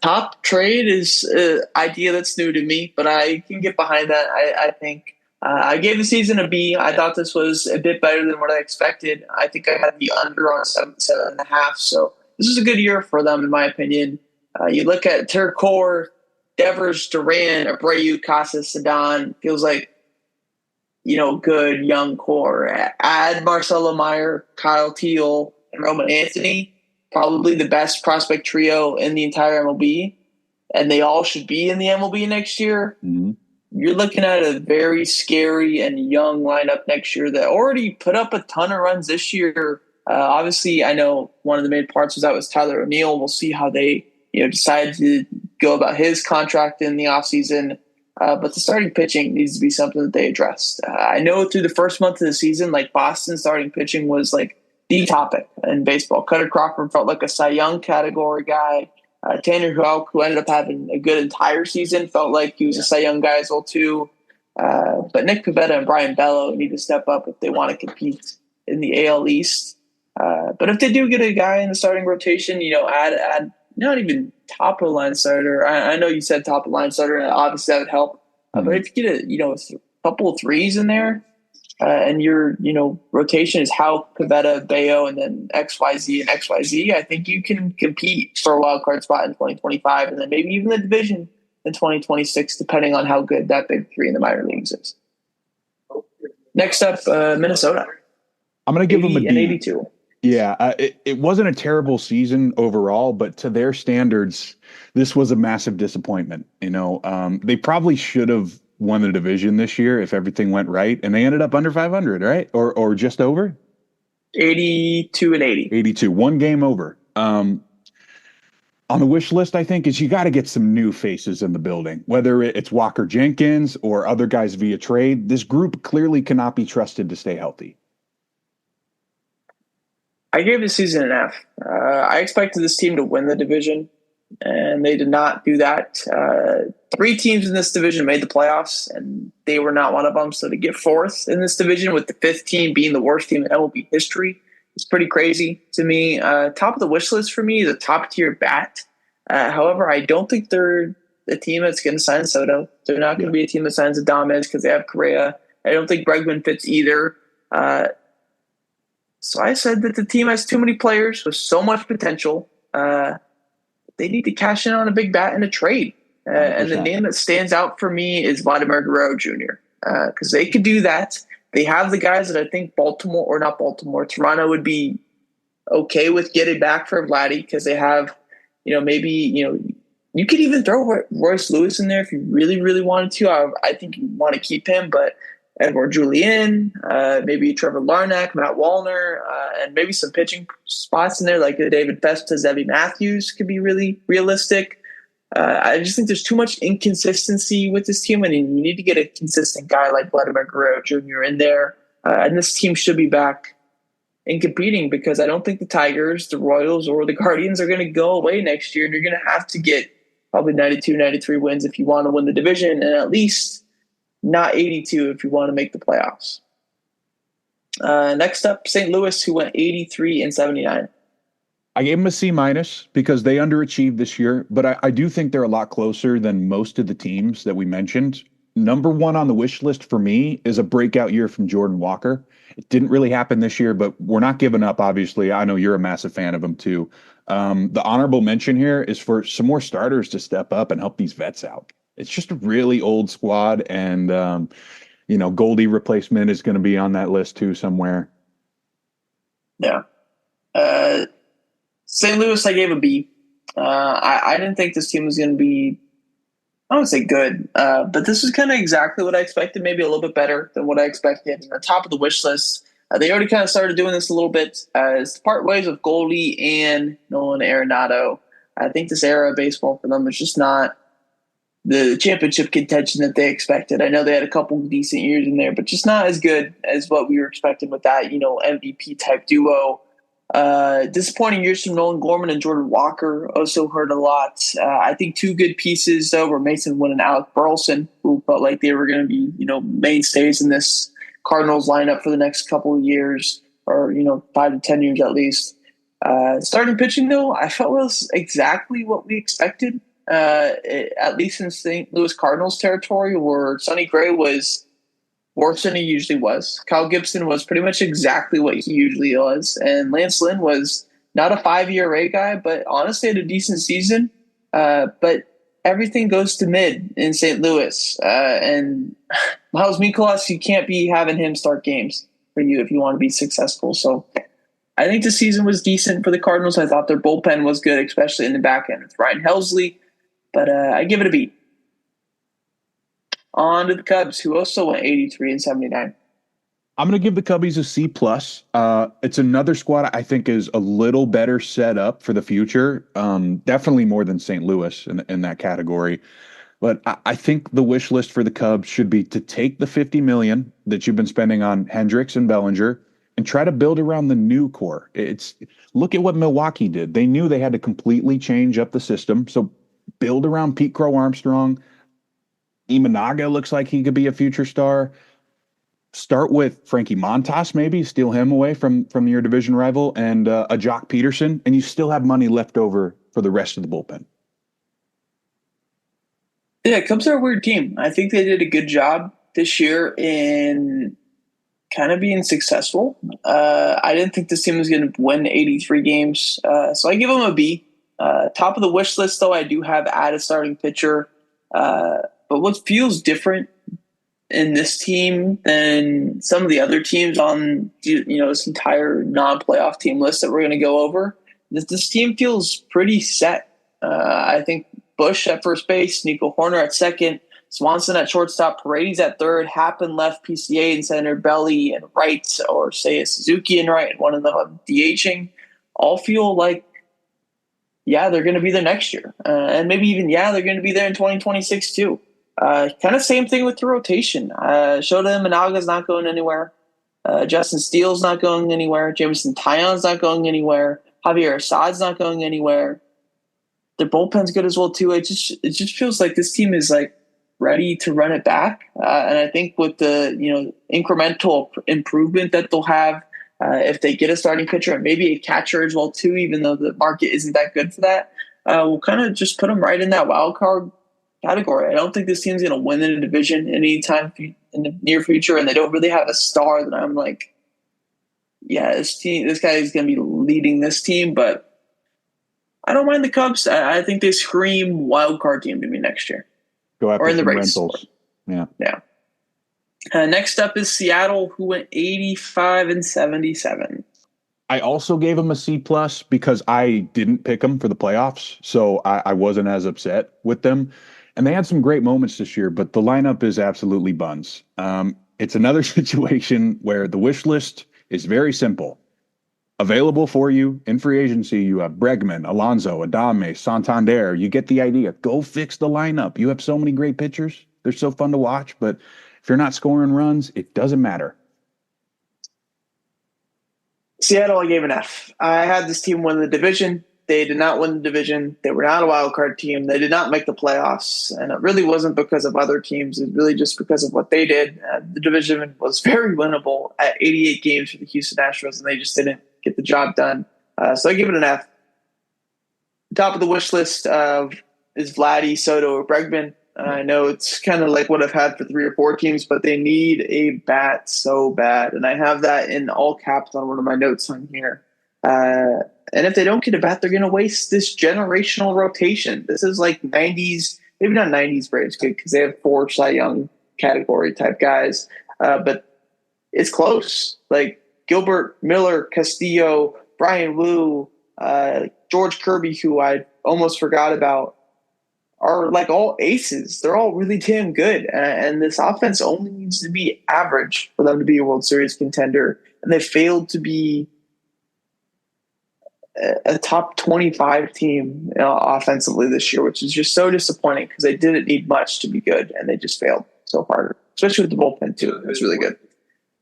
Top trade is an idea that's new to me, but I can get behind that. I think I gave the season a B. I thought this was a bit better than what I expected. I think I had the under on 7.5. So this is a good year for them, in my opinion. You look at Tercor, Devers, Duran, Abreu, Casas, Sedan. Feels like, good young core. Add Marcelo Meyer, Kyle Teal, and Roman Anthony, probably the best prospect trio in the entire MLB, and they all should be in the MLB next year. Mm-hmm. You're looking at a very scary and young lineup next year that already put up a ton of runs this year. Obviously, I know one of the main parts was Tyler O'Neill. We'll see how they decide to go about his contract in the offseason. But the starting pitching needs to be something that they addressed. I know through the first month of the season, like, Boston starting pitching was like the topic in baseball. Cutter Crawford felt like a Cy Young category guy. Tanner Houck, who ended up having a good entire season, felt like he was a Cy Young guy as well too. But Nick Pivetta and Brian Bello need to step up if they want to compete in the AL East. But if they do get a guy in the starting rotation, add not even top of the line starter. I know you said top of the line starter, and obviously that would help. But if you get a couple of threes in there, and your rotation is Houck, Pivetta, Bayo, and then XYZ and XYZ, I think you can compete for a wild card spot in 2025, and then maybe even the division in 2026, depending on how good that big three in the minor leagues is. Next up, Minnesota. I'm going to give them a D. And 82. Yeah, it wasn't a terrible season overall, but to their standards, this was a massive disappointment. They probably should have won the division this year if everything went right, and they ended up under 500, right? Or just over 82 and 80. 82, one game over. On the wish list, I think, is you got to get some new faces in the building, whether it's Walker Jenkins or other guys via trade. This group clearly cannot be trusted to stay healthy. I gave the season an F. I expected this team to win the division, and they did not do that. Three teams in this division made the playoffs, and they were not one of them. So to get fourth in this division with the fifth team being the worst team in MLB history is pretty crazy to me. Top of the wish list for me is a top-tier bat. However, I don't think they're the team that's going to sign Soto. They're not going to be a team that signs Adams because they have Correa. I don't think Bregman fits either. So I said that the team has too many players with so much potential. They need to cash in on a big bat in a trade. And the name that stands out for me is Vladimir Guerrero Jr. Because they could do that. They have the guys that I think Toronto would be okay with getting back for Vladdy because they have, you could even throw Royce Lewis in there if you really, really wanted to. I think you want to keep him, but Edward Julian, maybe Trevor Larnach, Matt Wallner, and maybe some pitching spots in there like David Festa, Zebby Matthews could be really realistic. I just think there's too much inconsistency with this team, and you need to get a consistent guy like Vladimir Guerrero Jr. in there. And this team should be back and competing because I don't think the Tigers, the Royals, or the Guardians are going to go away next year, and you're going to have to get probably 92, 93 wins if you want to win the division, and at least not 82 if you want to make the playoffs. Next up, St. Louis, who went 83 and 79. I gave them a C- because they underachieved this year, but I do think they're a lot closer than most of the teams that we mentioned. Number one on the wish list for me is a breakout year from Jordan Walker. It didn't really happen this year, but we're not giving up, obviously. I know you're a massive fan of him, too. The honorable mention here is for some more starters to step up and help these vets out. It's just a really old squad, and, Goldie replacement is going to be on that list, too, somewhere. Yeah. St. Louis, I gave a B. I didn't think this team was going to be, I don't say good, but this was kind of exactly what I expected, maybe a little bit better than what I expected. On top of the wish list, they already kind of started doing this a little bit as part ways with Goldie and Nolan Arenado. I think this era of baseball for them is just not the championship contention that they expected. I know they had a couple decent years in there, but just not as good as what we were expecting with that, MVP type duo. Disappointing years from Nolan Gorman and Jordan Walker also hurt a lot. I think two good pieces, though, were Mason Wynn and Alec Burleson, who felt like they were going to be, mainstays in this Cardinals lineup for the next couple of years, or, 5 to 10 years at least. Starting pitching, though, I felt was exactly what we expected, at least in St. Louis Cardinals territory, where Sonny Gray was worse than he usually was. Kyle Gibson was pretty much exactly what he usually was. And Lance Lynn was not a 5-year ERA guy, but honestly had a decent season. But everything goes to mid in St. Louis. And Miles Mikolas, you can't be having him start games for you if you want to be successful. So I think the season was decent for the Cardinals. I thought their bullpen was good, especially in the back end with Ryan Helsley. But I give it a B. On to the Cubs, who also went 83 and 79. I'm going to give the Cubbies a C+. It's another squad I think is a little better set up for the future. Definitely more than St. Louis in that category. But I think the wish list for the Cubs should be to take the $50 million that you've been spending on Hendricks and Bellinger and try to build around the new core. Look at what Milwaukee did. They knew they had to completely change up the system. So build around Pete Crow Armstrong. Imanaga looks like he could be a future star. Start with Frankie Montas, maybe steal him away from your division rival, and a Jock Peterson, and you still have money left over for the rest of the bullpen. Yeah, Cubs are a weird team. I think they did a good job this year in kind of being successful. I didn't think this team was going to win 83 games, so I give them a B. Top of the wish list, though, I do have add a starting pitcher. But what feels different in this team than some of the other teams on this entire non-playoff team list that we're going to go over. This team feels pretty set. I think Bush at first base, Nico Horner at second, Swanson at shortstop, Paredes at third, Happen left, PCA in center, Belly and right, or say a Suzuki in right, and one of them DHing. All feel like, yeah, they're going to be there next year. And maybe even, they're going to be there in 2026 too. Kind of same thing with the rotation. Shota Imanaga's not going anywhere. Justin Steele's not going anywhere. Jameson Taillon's not going anywhere. Javier Assad's not going anywhere. Their bullpen's good as well too. It just feels like this team is like ready to run it back. And I think with the incremental improvement that they'll have, if they get a starting pitcher and maybe a catcher as well too, even though the market isn't that good for that, we'll kind of just put them right in that wild card category. I don't think this team's going to win in a division anytime in the near future, and they don't really have a star that I'm like, this guy is going to be leading this team. But I don't mind the Cubs. I think they scream wild card team to me next year. Go after or in the race. Rentals. Yeah. Next up is Seattle, who went 85-77. I also gave them a C+ because I didn't pick them for the playoffs, so I wasn't as upset with them. And they had some great moments this year, but the lineup is absolutely buns. It's another situation where the wish list is very simple. Available for you in free agency, you have Bregman, Alonso, Adame, Santander. You get the idea. Go fix the lineup. You have so many great pitchers. They're so fun to watch, but if you're not scoring runs, it doesn't matter. Seattle, I gave an F. I had this team win the division. They did not win the division. They were not a wild card team. They did not make the playoffs. And it really wasn't because of other teams. It's really just because of what they did. The division was very winnable at 88 games for the Houston Astros, and they just didn't get the job done. So I give it an F. Top of the wish list is Vladdy, Soto, or Bregman. I know it's kind of like what I've had for 3 or 4 teams, but they need a bat so bad. And I have that in all caps on one of my notes on here. And if they don't get a bat, they're going to waste this generational rotation. This is like 90s, maybe not 90s Braves good because they have 4 Cy Young category type guys. But it's close. Like Gilbert, Miller, Castillo, Brian Wu, George Kirby, who I almost forgot about, are like all aces. They're all really damn good. And this offense only needs to be average for them to be a World Series contender. And they failed to be a top 25 team offensively this year, which is just so disappointing because they didn't need much to be good, and they just failed so hard, especially with the bullpen too. It was really good.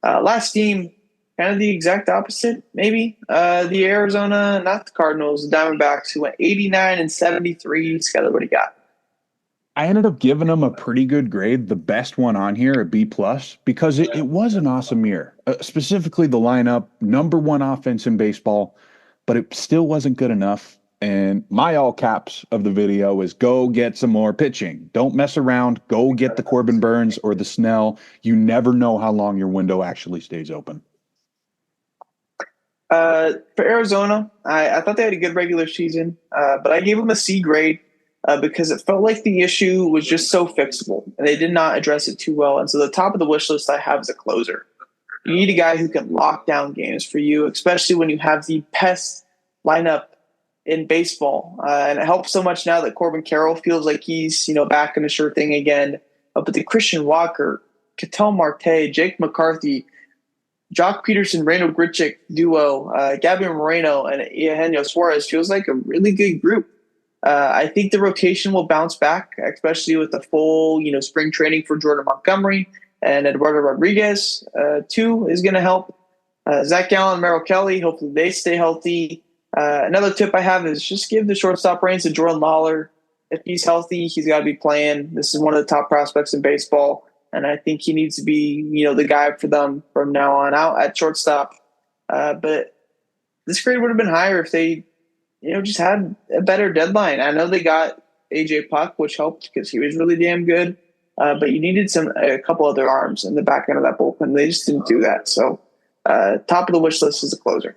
Last team, kind of the exact opposite, maybe. The Arizona, not the Cardinals, the Diamondbacks, who went 89-73. Skyler, what do you got? I ended up giving them a pretty good grade, the best one on here, a B+, because it was an awesome year. Specifically the lineup, number 1 offense in baseball, but it still wasn't good enough. And my all caps of the video is go get some more pitching. Don't mess around. Go get the Corbin Burns or the Snell. You never know how long your window actually stays open. For Arizona, I thought they had a good regular season, but I gave them a C grade because it felt like the issue was just so fixable, and they did not address it too well. And so the top of the wish list I have is a closer. You need a guy who can lock down games for you, especially when you have the best lineup in baseball. And it helps so much now that Corbin Carroll feels like he's back in the sure thing again. But the Christian Walker, Ketel Marte, Jake McCarthy, Jock Peterson, Randall Grichuk duo, Gabby Moreno, and Eugenio Suarez feels like a really good group. I think the rotation will bounce back, especially with the full spring training for Jordan Montgomery. And Eduardo Rodriguez, too, is going to help. Zach Gallen, Merrill Kelly, hopefully they stay healthy. Another tip I have is just give the shortstop reins to Jordan Lawler. If he's healthy, he's got to be playing. This is one of the top prospects in baseball, and I think he needs to be, the guy for them from now on out at shortstop. But this grade would have been higher if they, just had a better deadline. I know they got AJ Puck, which helped because he was really damn good. But you needed a couple other arms in the back end of that bullpen. They just didn't do that. So top of the wish list is a closer.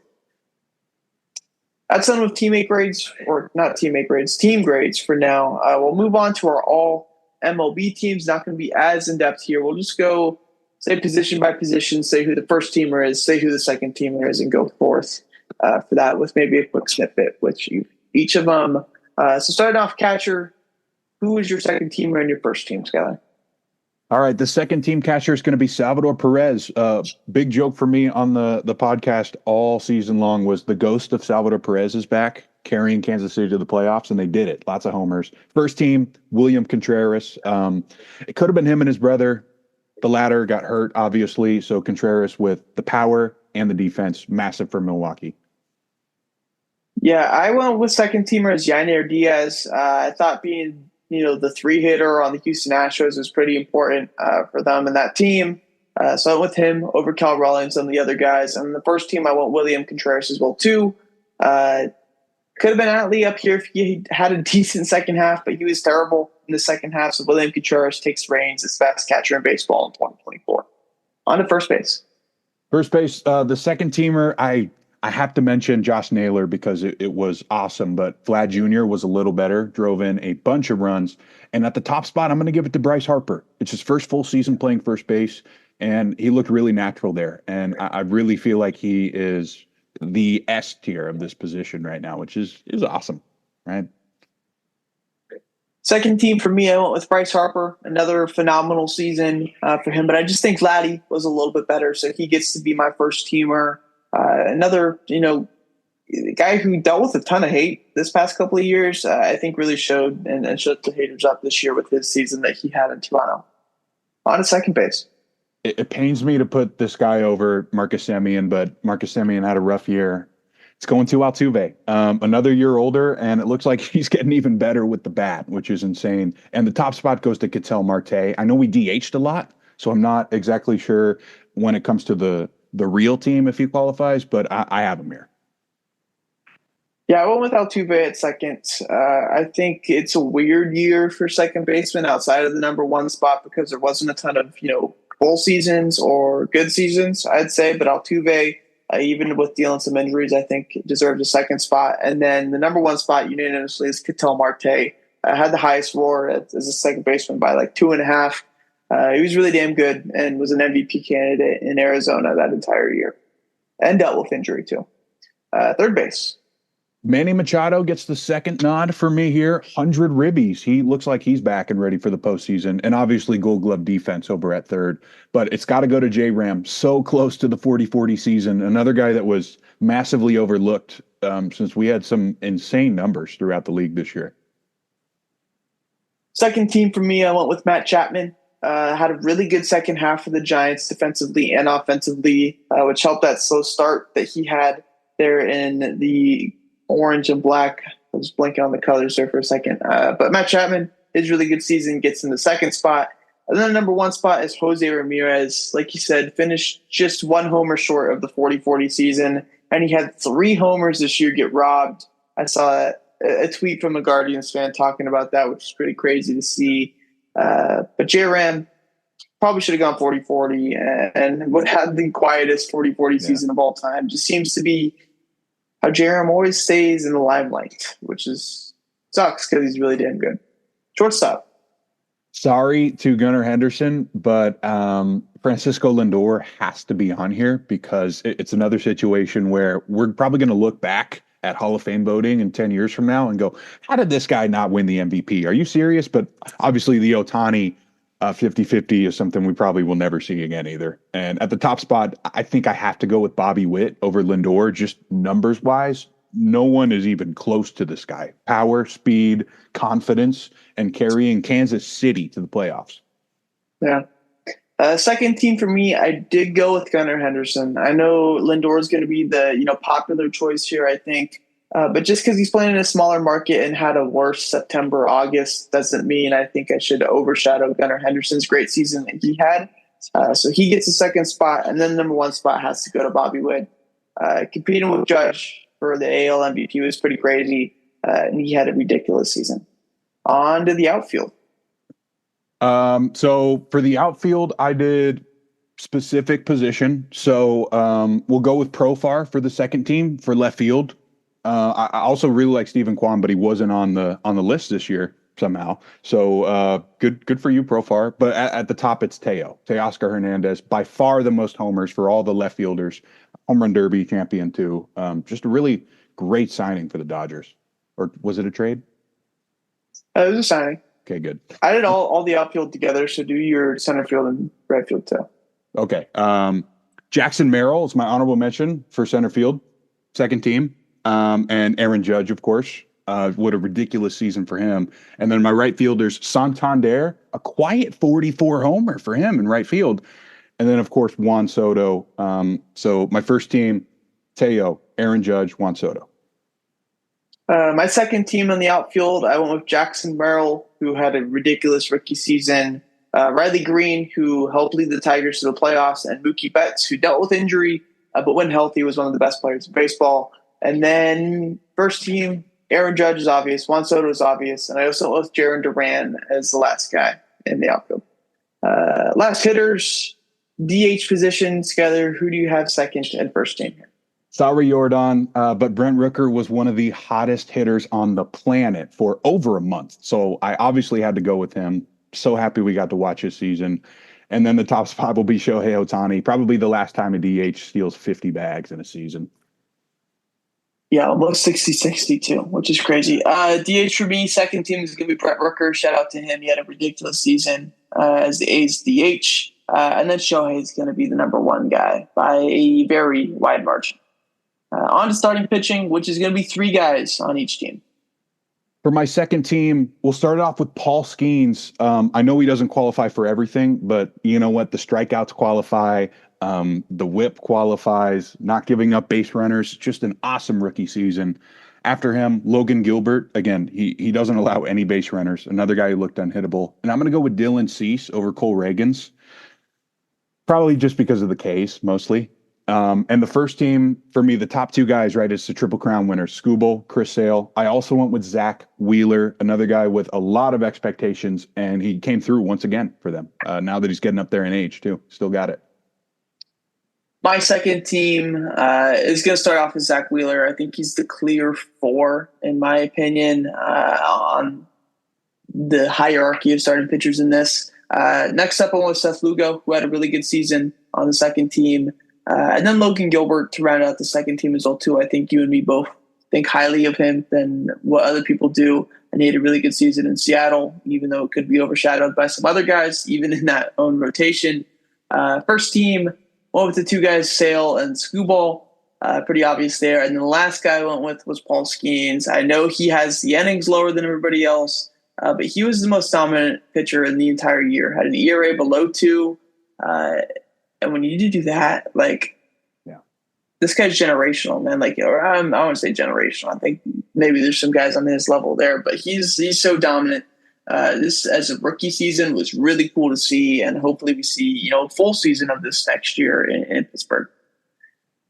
That's done with teammate grades, or not teammate grades, team grades for now. We'll move on to our all MLB teams. Not going to be as in-depth here. We'll just go, say, position by position, say who the first teamer is, say who the second teamer is, and go forth for that with maybe a quick snippet with each of them. So starting off, catcher, who is your second teamer and your first team, Skylar? All right, the second team catcher is going to be Salvador Perez. Big joke for me on the podcast all season long was the ghost of Salvador Perez is back, carrying Kansas City to the playoffs, and they did it. Lots of homers. First team, William Contreras. It could have been him and his brother. The latter got hurt, obviously, so Contreras with the power and the defense, massive for Milwaukee. Yeah, I went with second teamer as Yainer Diaz. I thought being the 3-hitter on the Houston Astros was pretty important for them and that team. So I went with him over Cal Rollins and the other guys. And the first team, I went William Contreras as well, too. Could have been Atlee up here if he had a decent second half, but he was terrible in the second half. So William Contreras takes reins as best catcher in baseball in 2024. On to first base. First base, the second teamer, I have to mention Josh Naylor because it was awesome, but Vlad Jr. was a little better, drove in a bunch of runs. And at the top spot, I'm going to give it to Bryce Harper. It's his first full season playing first base, and he looked really natural there. And I really feel like he is the S tier of this position right now, which is awesome, right? Second team for me, I went with Bryce Harper. Another phenomenal season for him, but I just think Vladdy was a little bit better, so he gets to be my first teamer. Another, guy who dealt with a ton of hate this past couple of years, I think really showed and shut the haters up this year with his season that he had in Toronto. On to second base. It pains me to put this guy over Marcus Semien, but Marcus Semien had a rough year. It's going to Altuve, another year older, and it looks like he's getting even better with the bat, which is insane. And the top spot goes to Ketel Marte. I know we DH'd a lot, so I'm not exactly sure when it comes to the real team if he qualifies, but I have him here. Yeah, I went with Altuve at second. I think it's a weird year for second baseman outside of the number one spot because there wasn't a ton of, full seasons or good seasons, I'd say. But Altuve, even with dealing some injuries, I think deserves a second spot. And then the number one spot unanimously is Ketel Marte. Had the highest WAR as a second baseman by like 2.5. He was really damn good and was an MVP candidate in Arizona that entire year and dealt with injury too. Third base. Manny Machado gets the second nod for me here. 100 ribbies. He looks like he's back and ready for the postseason. And obviously Gold Glove defense over at third. But it's got to go to J-Ram. So close to the 40-40 season. Another guy that was massively overlooked since we had some insane numbers throughout the league this year. Second team for me, I went with Matt Chapman. Had a really good second half for the Giants defensively and offensively, which helped that slow start that he had there in the orange and black. I was blinking on the colors there for a second. But Matt Chapman, his really good season, gets in the second spot. And then the number one spot is Jose Ramirez. Like you said, finished just one homer short of the 40-40 season. And he had 3 homers this year get robbed. I saw a tweet from a Guardians fan talking about that, which is pretty crazy to see. But J-Ram probably should have gone 40-40 and would have the quietest 40-40 season of all time. Just seems to be how J-Ram always stays in the limelight, which sucks because he's really damn good. Shortstop. Sorry to Gunnar Henderson, but Francisco Lindor has to be on here because it's another situation where we're probably going to look back at Hall of Fame voting in 10 years from now and go, how did this guy not win the MVP? Are you serious? But obviously the Ohtani 50-50 is something we probably will never see again either. And at the top spot, I think I have to go with Bobby Witt over Lindor, just numbers wise. No one is even close to this guy. Power, speed, confidence, and carrying Kansas City to the playoffs. Yeah. Second team for me, I did go with Gunnar Henderson. I know Lindor is going to be the popular choice here, I think. But just because he's playing in a smaller market and had a worse September, August, doesn't mean I think I should overshadow Gunnar Henderson's great season that he had. So he gets the second spot, and then the number one spot has to go to Bobby Witt. Competing with Judge for the AL MVP was pretty crazy, and he had a ridiculous season. On to the outfield. So for the outfield, I did specific position. So we'll go with Profar for the second team for left field. I also really like Stephen Kwan, but he wasn't on the list this year. somehow. So good for you, Profar. But at the top, it's Teoscar Hernandez, by far the most homers for all the left fielders. Home run derby champion too. Just a really great signing for the Dodgers. Or was it a trade? It was a signing. Okay, good. I did all the outfield together, so do your center field and right field too. Okay. Jackson Merrill is my honorable mention for center field, second team. And Aaron Judge, of course. What a ridiculous season for him. And then my right fielders, Santander, a quiet 44 homer for him in right field. And then, of course, Juan Soto. So my first team, Teo, Aaron Judge, Juan Soto. My second team in the outfield, I went with Jackson Merrill, who had a ridiculous rookie season. Riley Green, who helped lead the Tigers to the playoffs, and Mookie Betts, who dealt with injury, but when healthy was one of the best players in baseball. And then first team, Aaron Judge is obvious, Juan Soto is obvious, and I also went with Jarren Duran as the last guy in the outfield. Last hitters, DH position together. Who do you have second and first team here? Sorry, Jordan, but Brent Rooker was one of the hottest hitters on the planet for over a month. So I obviously had to go with him. So happy we got to watch his season. And then the top spot will be Shohei Ohtani, probably the last time a DH steals 50 bags in a season. Yeah, almost 60-60 too, which is crazy. DH for me, second team is going to be Brent Rooker. Shout out to him. He had a ridiculous season as the A's DH. And then Shohei is going to be the number one guy by a very wide margin. On to starting pitching, which is going to be three guys on each team. For my second team, we'll start it off with Paul Skeens. I know he doesn't qualify for everything, but you know what? The strikeouts qualify. The whip qualifies. Not giving up base runners. Just an awesome rookie season. After him, Logan Gilbert. Again, he doesn't allow any base runners. Another guy who looked unhittable. And I'm going to go with Dylan Cease over Cole Reagans. Probably just because of the case, mostly. And the first team, for me, the top two guys, right, is the Triple Crown winner, Skubal, Chris Sale. I also went with Zach Wheeler, another guy with a lot of expectations, and he came through once again for them. Now that he's getting up there in age, too. Still got it. My second team is going to start off with Zach Wheeler. I think he's the clear 4, in my opinion, on the hierarchy of starting pitchers in this. Next up, I went with Seth Lugo, who had a really good season on the second team. And then Logan Gilbert to round out the second team as well, too. I think you and me both think highly of him than what other people do. And he had a really good season in Seattle, even though it could be overshadowed by some other guys, even in that own rotation. First team, went with the two guys, Sale and Skubal. Pretty obvious there. And then the last guy I went with was Paul Skeens. I know he has the innings lower than everybody else, but he was the most dominant pitcher in the entire year. Had an ERA below 2. And when you do that, this guy's generational, man. I want to say generational. I think maybe there's some guys on his level there, but he's so dominant. This as a rookie season was really cool to see, and hopefully we see a full season of this next year in Pittsburgh.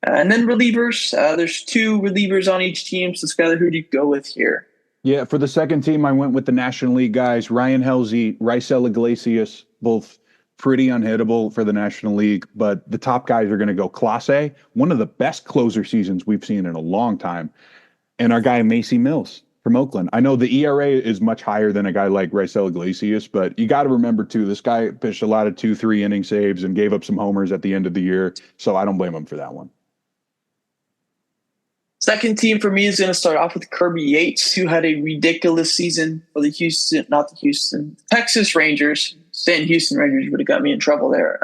And then relievers, there's 2 relievers on each team. So together, who do you go with here? Yeah, for the second team, I went with the National League guys, Ryan Helsley, Raisel Iglesias, both pretty unhittable for the National League, but the top guys are going to go Clase, one of the best closer seasons we've seen in a long time, and our guy Macy Mills from Oakland. I know the ERA is much higher than a guy like Raisel Iglesias, but you got to remember, too, this guy pitched a lot of 2-3 inning saves and gave up some homers at the end of the year, so I don't blame him for that one. Second team for me is going to start off with Kirby Yates, who had a ridiculous season for the Texas Rangers. Saying Houston Rangers would have got me in trouble there.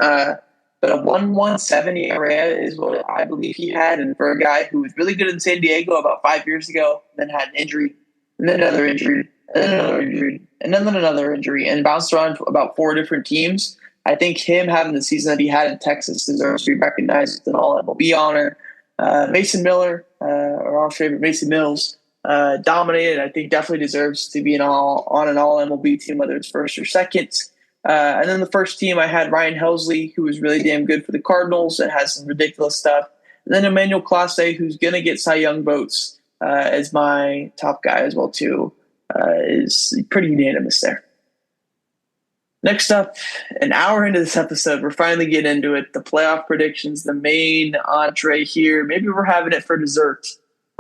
But a 1.17 ERA is what I believe he had. And for a guy who was really good in San Diego about 5 years ago, then had an injury, and then another injury, and then another injury, and then another injury, and bounced around about 4 different teams, I think him having the season that he had in Texas deserves to be recognized with an all-MLB honor. Mason Miller, or our favorite Mason Mills, dominated. I think definitely deserves to be on an all-MLB team, whether it's first or second. And then the first team, I had Ryan Helsley, who was really damn good for the Cardinals and has some ridiculous stuff. And then Emmanuel Clase, who's going to get Cy Young votes as my top guy as well, too, is pretty unanimous there. Next up, an hour into this episode, we're finally getting into it. The playoff predictions, the main entree here. Maybe we're having it for dessert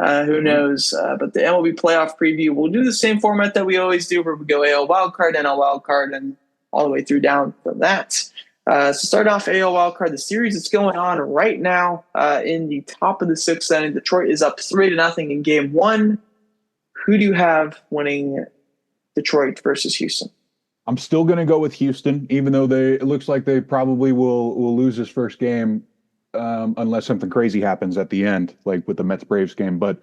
Who knows? But the MLB playoff preview, we'll do the same format that we always do, where we go AL wildcard, NL wildcard, and all the way through down from that. So start off AL wildcard, the series that's going on right now in the top of the sixth inning. Detroit is up 3-0 in game one. Who do you have winning Detroit versus Houston? I'm still going to go with Houston, even though it looks like they probably will lose this first game unless something crazy happens at the end, like with the Mets-Braves game. But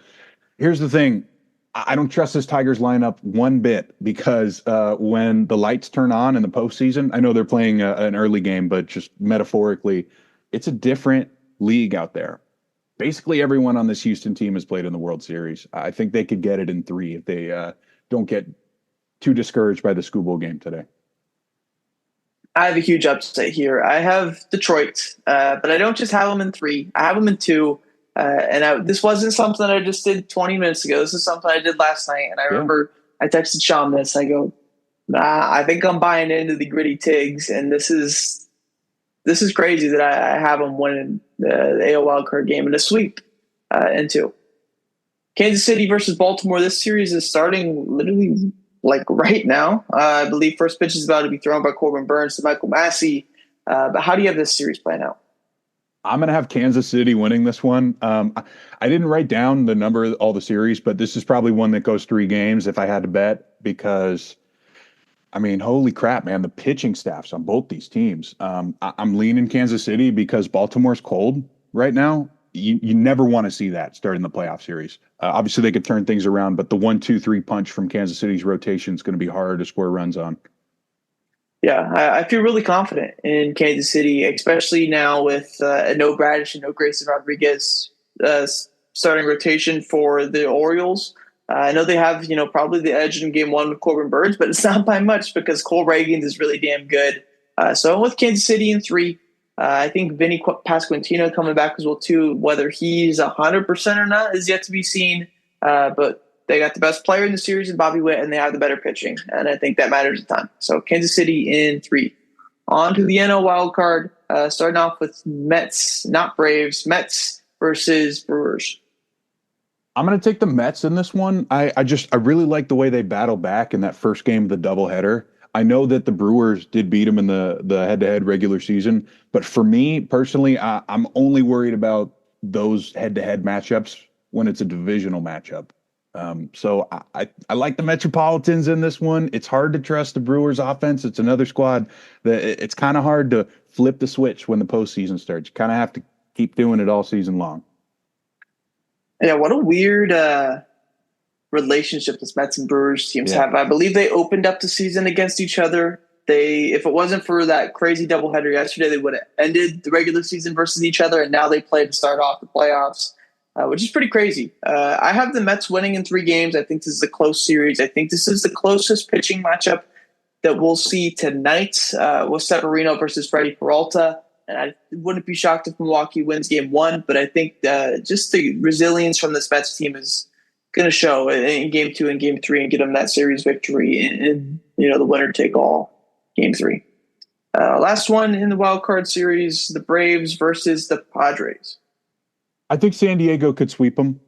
here's the thing. I don't trust this Tigers lineup one bit because when the lights turn on in the postseason, I know they're playing an early game, but just metaphorically, it's a different league out there. Basically, everyone on this Houston team has played in the World Series. I think they could get it in 3 if they don't get too discouraged by the schoolboy game today. I have a huge upset here. I have Detroit, but I don't just have them in 3. I have them in 2. This wasn't something that I just did 20 minutes ago. This is something I did last night. And I remember I texted Sean this. I go, I think I'm buying into the gritty Tigs. And this is crazy that I have them winning the AL wildcard game in a sweep in 2. Kansas City versus Baltimore. This series is starting literally like right now. I believe first pitch is about to be thrown by Corbin Burns to Michael Massey. But how do you have this series playing out? I'm going to have Kansas City winning this one. I didn't write down the number of all the series, but this is probably one that goes 3 games if I had to bet because, I mean, holy crap, man, the pitching staffs on both these teams. I'm leaning Kansas City because Baltimore's cold right now. You never want to see that starting the playoff series. Obviously, they could turn things around, but the 1-2-3 punch from Kansas City's rotation is going to be hard to score runs on. Yeah, I feel really confident in Kansas City, especially now with no Bradish and no Grayson Rodriguez starting rotation for the Orioles. I know they have, probably the edge in game 1 with Corbin Burns, but it's not by much because Cole Reagans is really damn good. So I'm with Kansas City in 3. I think Vinny Pasquantino coming back as well, too. Whether he's 100% or not is yet to be seen. But they got the best player in the series in Bobby Witt, and they have the better pitching. And I think that matters a ton. So Kansas City in 3. On to the NL wildcard, starting off with Mets, not Braves, Mets versus Brewers. I'm going to take the Mets in this one. I really like the way they battled back in that first game of the doubleheader. I know that the Brewers did beat them in the head-to-head regular season, but for me personally, I'm only worried about those head-to-head matchups when it's a divisional matchup. So I like the Metropolitans in this one. It's hard to trust the Brewers offense. It's another squad that it's kind of hard to flip the switch when the postseason starts. You kind of have to keep doing it all season long. Yeah, what a weird relationship this Mets and Brewers teams have. I believe they opened up the season against each other. If it wasn't for that crazy doubleheader yesterday, they would have ended the regular season versus each other, and now they play to start off the playoffs, which is pretty crazy. I have the Mets winning in 3 games. I think this is a close series. I think this is the closest pitching matchup that we'll see tonight with Severino versus Freddie Peralta. And I wouldn't be shocked if Milwaukee wins game 1, but I think just the resilience from this Mets team is going to show in game 2 and game 3 and get them that series victory in the winner take all game 3. Last one in the wild card series, the Braves versus the Padres. I think San Diego could sweep them.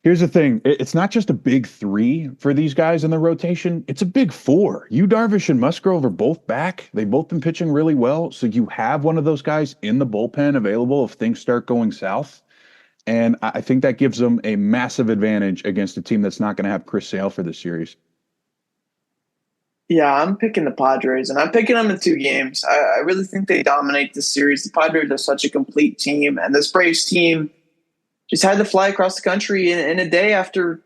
Here's the thing. It's not just a big 3 for these guys in the rotation. It's a big 4. You, Darvish, and Musgrove are both back. They've both been pitching really well. So you have one of those guys in the bullpen available if things start going south. And I think that gives them a massive advantage against a team that's not going to have Chris Sale for this series. Yeah, I'm picking the Padres, and I'm picking them in 2 games. I really think they dominate this series. The Padres are such a complete team, and this Braves team just had to fly across the country in a day after,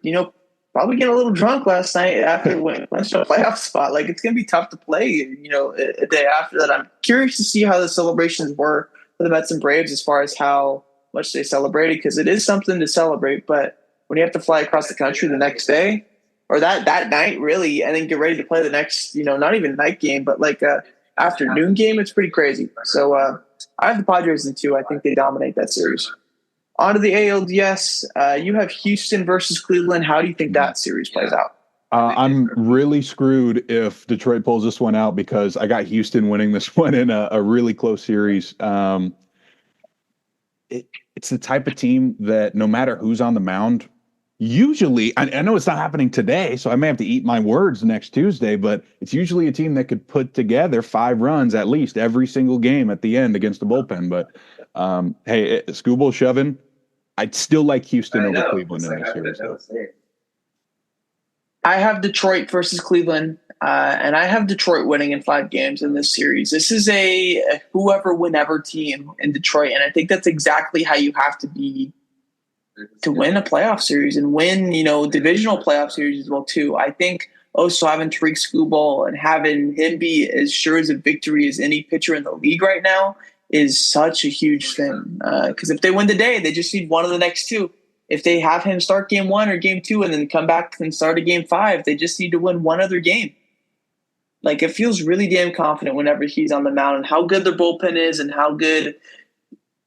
probably getting a little drunk last night after winning a playoff spot. Like, it's going to be tough to play, a day after that. I'm curious to see how the celebrations were for the Mets and Braves as far as how much they celebrated, because it is something to celebrate. But when you have to fly across the country the next day, or that night, really, and then get ready to play the next, not even night game, but like a afternoon game, it's pretty crazy. So I have the Padres in 2. I think they dominate that series. On to the ALDS, you have Houston versus Cleveland. How do you think that series plays out? I'm really screwed if Detroit pulls this one out because I got Houston winning this one in a really close series. it's the type of team that no matter who's on the mound, usually, I know it's not happening today, so I may have to eat my words next Tuesday, but it's usually a team that could put together 5 runs at least every single game at the end against the bullpen. But hey, Scooble shoving, I'd still like Houston over Cleveland in this series, though. I have Detroit versus Cleveland, and I have Detroit winning in 5 games in this series. This is a whoever whenever team in Detroit, and I think that's exactly how you have to be to win a playoff series and win, divisional playoff series as well too. I think also having Tariq Skubal and having him be as sure as a victory as any pitcher in the league right now is such a huge thing. Because if they win today, they just need one of the next 2. If they have him start game 1 or game 2 and then come back and start a game 5, they just need to win one other game. Like, it feels really damn confident whenever he's on the mound and how good their bullpen is and how good,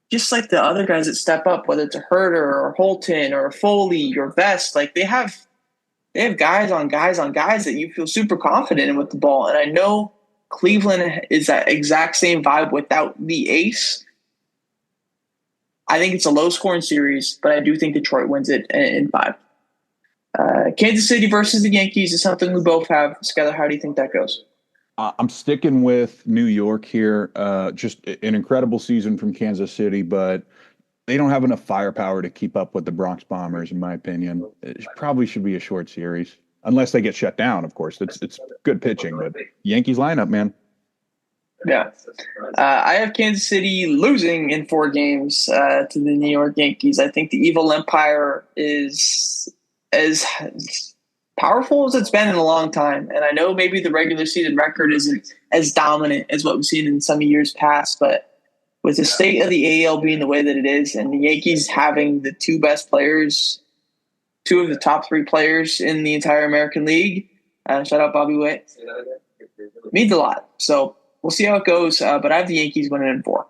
just like the other guys that step up, whether it's a Herter or Holton or Foley or Vest, like they have guys on guys on guys that you feel super confident in with the ball. And I know Cleveland is that exact same vibe without the ace. I think it's a low-scoring series, but I do think Detroit wins it in 5. Kansas City versus the Yankees is something we both have. Skyler, how do you think that goes? I'm sticking with New York here. Just an incredible season from Kansas City, but they don't have enough firepower to keep up with the Bronx Bombers, in my opinion. It probably should be a short series, unless they get shut down, of course. It's good pitching, but Yankees lineup, man. Yeah. I have Kansas City losing in 4 games to the New York Yankees. I think the Evil Empire is as powerful as it's been in a long time. And I know maybe the regular season record isn't as dominant as what we've seen in some years past, but with the state of the AL being the way that it is and the Yankees having the 2 best players, 2 of the top 3 players in the entire American League, shout out Bobby Witt, means a lot. So we'll see how it goes, but I have the Yankees winning in 4.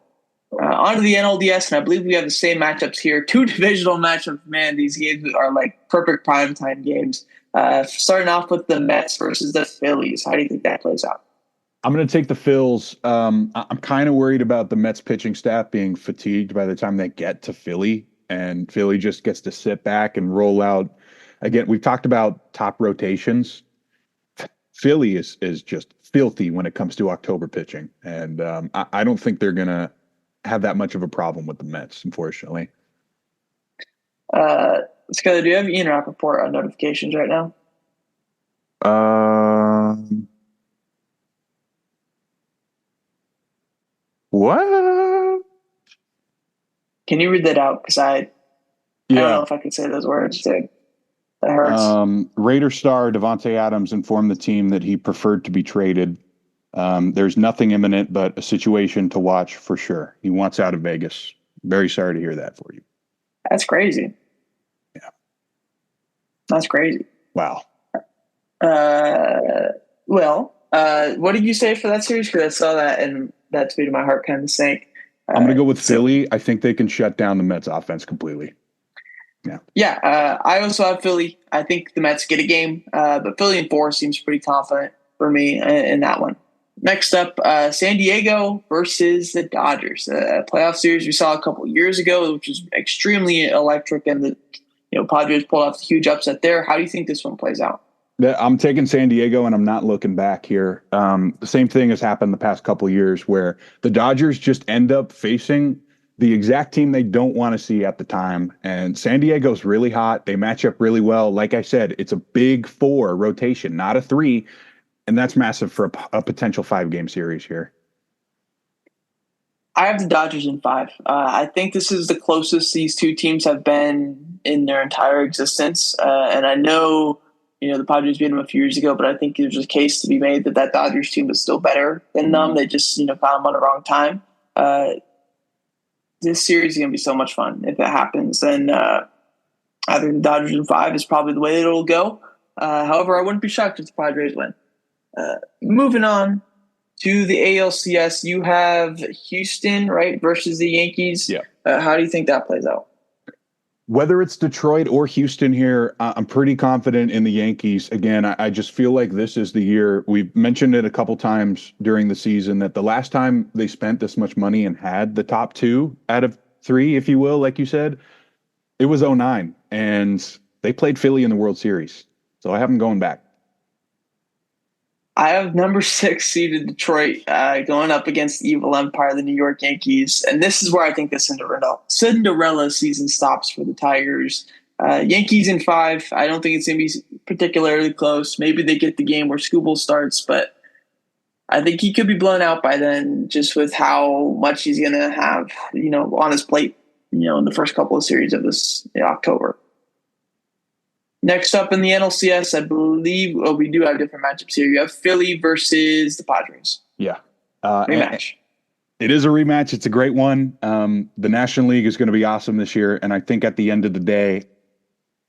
On to the NLDS, and I believe we have the same matchups here. 2 divisional matchups. Man, these games are like perfect primetime games. Starting off with the Mets versus the Phillies. How do you think that plays out? I'm going to take the Phils. I'm kind of worried about the Mets pitching staff being fatigued by the time they get to Philly, and Philly just gets to sit back and roll out. Again, we've talked about top rotations. Philly is just filthy when it comes to October pitching, and I don't think they're going to have that much of a problem with the Mets, unfortunately. Skyler, do you have Ian Rappaport on notifications right now? What? Can you read that out? Because I don't know if I can say those words, dude. That hurts. Raider star Davante Adams informed the team that he preferred to be traded. There's nothing imminent, but a situation to watch for sure. He wants out of Vegas. Very sorry to hear that for you. That's crazy. Yeah. That's crazy. Wow. What did you say for that series? Because I saw that and that tweeted my heart kind of sank. I'm going to go with Philly. I think they can shut down the Mets offense completely. Yeah. I also have Philly. I think the Mets get a game, but Philly in 4 seems pretty confident for me in that one. Next up, San Diego versus the Dodgers. A playoff series we saw a couple years ago, which was extremely electric, and the Padres pulled off a huge upset there. How do you think this one plays out? I'm taking San Diego, and I'm not looking back here. The same thing has happened the past couple of years where the Dodgers just end up facing the exact team they don't want to see at the time. And San Diego's really hot. They match up really well. Like I said, it's a big 4 rotation, not a 3. And that's massive for a potential 5-game series here. I have the Dodgers in 5. I think this is the closest these 2 teams have been in their entire existence. And I know, the Padres beat them a few years ago, but I think there's a case to be made that Dodgers team is still better than them. They just, found them on the wrong time. This series is going to be so much fun if it happens. And I think the Dodgers in 5 is probably the way it'll go. However, I wouldn't be shocked if the Padres win. Moving on to the ALCS, you have Houston, right, versus the Yankees. Yeah. How do you think that plays out? Whether it's Detroit or Houston here, I'm pretty confident in the Yankees. Again, I just feel like this is the year. We've mentioned it a couple times during the season that the last time they spent this much money and had the top 2 out of three, if you will, like you said, it was '09, and they played Philly in the World Series. So I have them going back. I have number 6 seeded Detroit going up against the evil empire, the New York Yankees. And this is where I think the Cinderella season stops for the Tigers. Yankees in 5. I don't think it's going to be particularly close. Maybe they get the game where Skubal starts, but I think he could be blown out by then just with how much he's going to have, on his plate, in the first couple of series of this October. Next up in the NLCS, I believe we do have different matchups here. You have Philly versus the Padres. Yeah. Rematch. It is a rematch. It's a great one. The National League is going to be awesome this year. And I think at the end of the day,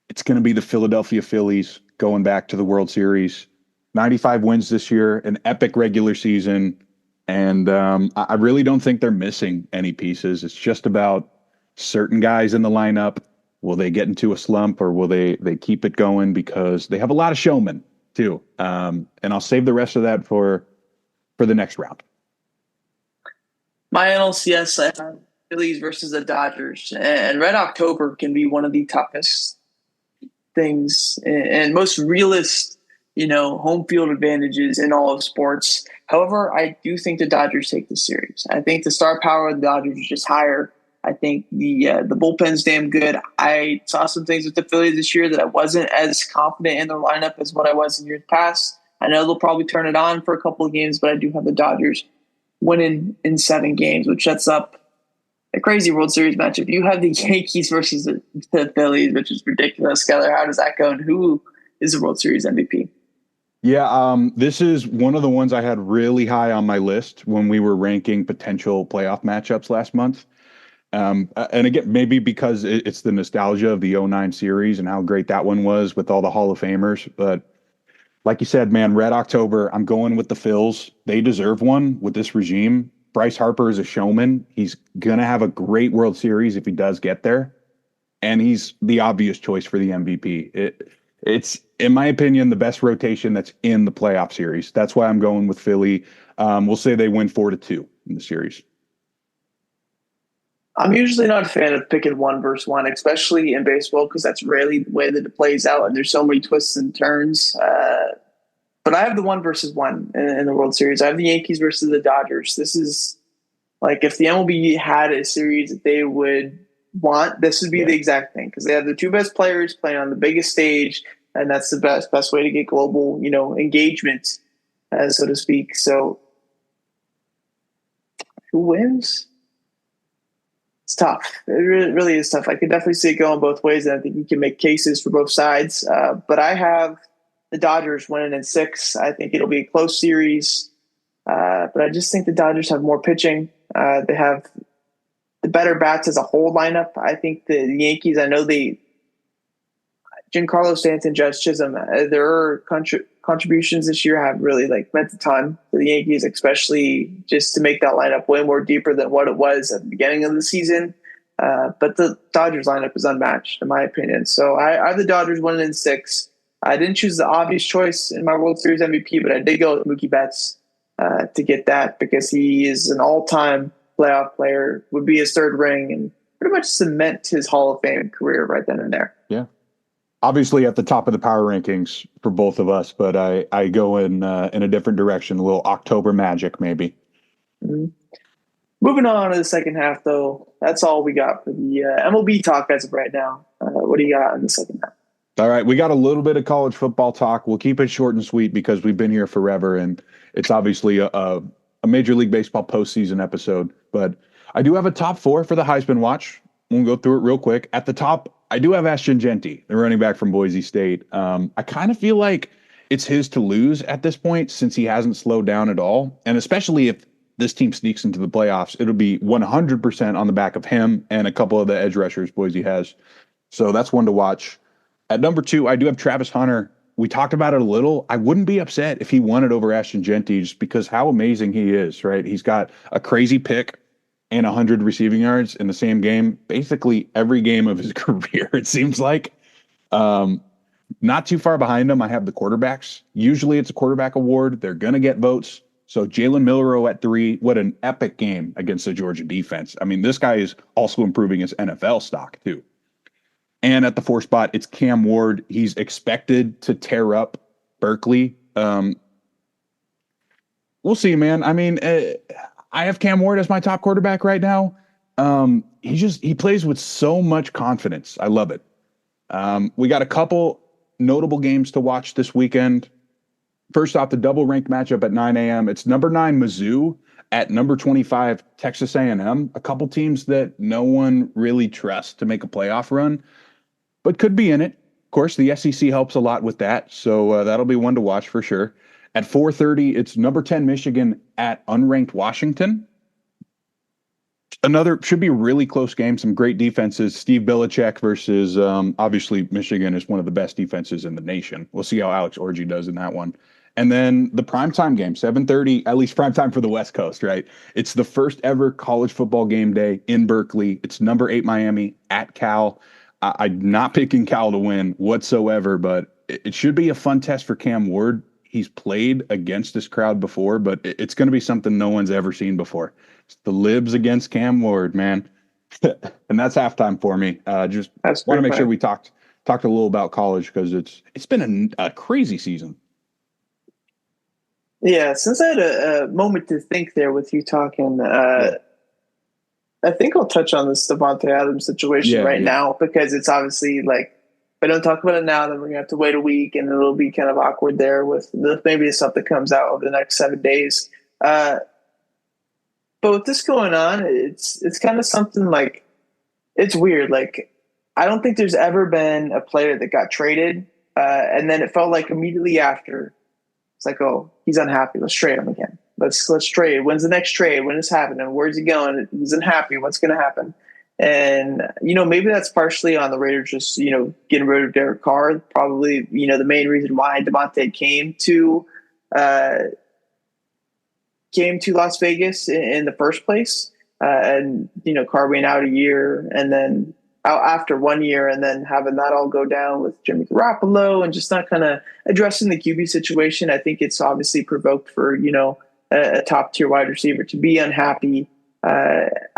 it's going to be the Philadelphia Phillies going back to the World Series. 95 wins this year, an epic regular season. And I really don't think they're missing any pieces. It's just about certain guys in the lineup. Will they get into a slump, or will they keep it going? Because they have a lot of showmen too. And I'll save the rest of that for the next round. My NLCS, I have Phillies versus the Dodgers. And Red October can be one of the toughest things and most realist, home field advantages in all of sports. However, I do think the Dodgers take the series. I think the star power of the Dodgers is just higher. I think the bullpen's damn good. I saw some things with the Phillies this year that I wasn't as confident in their lineup as what I was in years past. I know they'll probably turn it on for a couple of games, but I do have the Dodgers winning in 7 games, which sets up a crazy World Series matchup. You have the Yankees versus the Phillies, which is ridiculous. Skyler, how does that go? And who is the World Series MVP? Yeah, this is one of the ones I had really high on my list when we were ranking potential playoff matchups last month. And again, maybe because it's the nostalgia of the '09 series and how great that one was with all the Hall of Famers. But like you said, man, Red October, I'm going with the Phils. They deserve one with this regime. Bryce Harper is a showman. He's going to have a great World Series if he does get there. And he's the obvious choice for the MVP. It's, in my opinion, the best rotation that's in the playoff series. That's why I'm going with Philly. We'll say they win 4-2 in the series. I'm usually not a fan of picking 1 versus 1, especially in baseball, because that's rarely the way that it plays out, and there's so many twists and turns. But I have the 1 versus 1 in the World Series. I have the Yankees versus the Dodgers. This is like if the MLB had a series that they would want, this would be the exact thing, because they have the 2 best players playing on the biggest stage, and that's the best way to get global, engagement, so to speak. So, who wins? It's tough. It really is tough. I could definitely see it going both ways, and I think you can make cases for both sides. But I have the Dodgers winning in 6. I think it'll be a close series. But I just think the Dodgers have more pitching. They have the better bats as a whole lineup. I think the Yankees, I know Giancarlo Stanton, Judge Chisholm, their contributions this year have really meant a ton for the Yankees, especially just to make that lineup way more deeper than what it was at the beginning of the season. But the Dodgers lineup is unmatched, in my opinion. So I have the Dodgers winning in 6. I didn't choose the obvious choice in my World Series MVP, but I did go with Mookie Betts to get that, because he is an all-time playoff player, would be his 3rd ring, and pretty much cement his Hall of Fame career right then and there. Yeah. Obviously at the top of the power rankings for both of us, but I go in a different direction, a little October magic maybe. Mm-hmm. Moving on to the second half, though, that's all we got for the MLB talk as of right now. What do you got in the second half? All right, we got a little bit of college football talk. We'll keep it short and sweet because we've been here forever, and it's obviously a Major League Baseball postseason episode. But I do have a top 4 for the Heisman Watch. We'll go through it real quick. At the top, I do have Ashton Jeanty, the running back from Boise State. I kind of feel like it's his to lose at this point since he hasn't slowed down at all. And especially if this team sneaks into the playoffs, it'll be 100% on the back of him and a couple of the edge rushers Boise has. So that's one to watch. At number 2, I do have Travis Hunter. We talked about it a little. I wouldn't be upset if he won it over Ashton Jeanty just because how amazing he is, right? He's got a crazy pick and 100 receiving yards in the same game, basically every game of his career, it seems like. Not too far behind him, I have the quarterbacks. Usually it's a quarterback award. They're going to get votes. So Jalen Milroe at 3. What an epic game against the Georgia defense. I mean, this guy is also improving his NFL stock too. And at the 4 spot, it's Cam Ward. He's expected to tear up Berkeley. We'll see, man. I mean, I have Cam Ward as my top quarterback right now. He plays with so much confidence. I love it. We got a couple notable games to watch this weekend. First off, the double ranked matchup at 9 a.m. It's number 9 Mizzou at number 25 Texas A&M. A couple teams that no one really trusts to make a playoff run, but could be in it. Of course, the SEC helps a lot with that, so that'll be one to watch for sure. At 4:30, it's number 10 Michigan at unranked Washington. Another should be a really close game. Some great defenses. Steve Belichick versus obviously Michigan is one of the best defenses in the nation. We'll see how Alex Orji does in that one. And then the primetime game, 7:30, at least primetime for the West Coast, right? It's the first ever college football game day in Berkeley. It's number 8 Miami at Cal. I'm not picking Cal to win whatsoever, but it should be a fun test for Cam Ward. He's played against this crowd before, but it's going to be something no one's ever seen before. It's the Libs against Cam Ward, man. And that's halftime for me. Just want to make sure we talked a little about college because it's been a crazy season. Yeah, since I had a moment to think there with you talking, I think I'll touch on this Davante Adams situation now because it's obviously like, if I don't talk about it now, then we're going to have to wait a week and it'll be kind of awkward there with maybe stuff that comes out over the next 7 days. But with this going on, it's kind of something like, it's weird. Like, I don't think there's ever been a player that got traded and then it felt like immediately after, it's like, oh, he's unhappy. Let's trade him again. Let's trade. When's the next trade? When is happening? Where's he going? He's unhappy. What's going to happen? And, maybe that's partially on the Raiders just, getting rid of Derek Carr. Probably, the main reason why Davante came to Las Vegas in the first place. And, Carr being out a year and then out after 1 year and then having that all go down with Jimmy Garoppolo and just not kind of addressing the QB situation. I think it's obviously provoked for, a top tier wide receiver to be unhappy.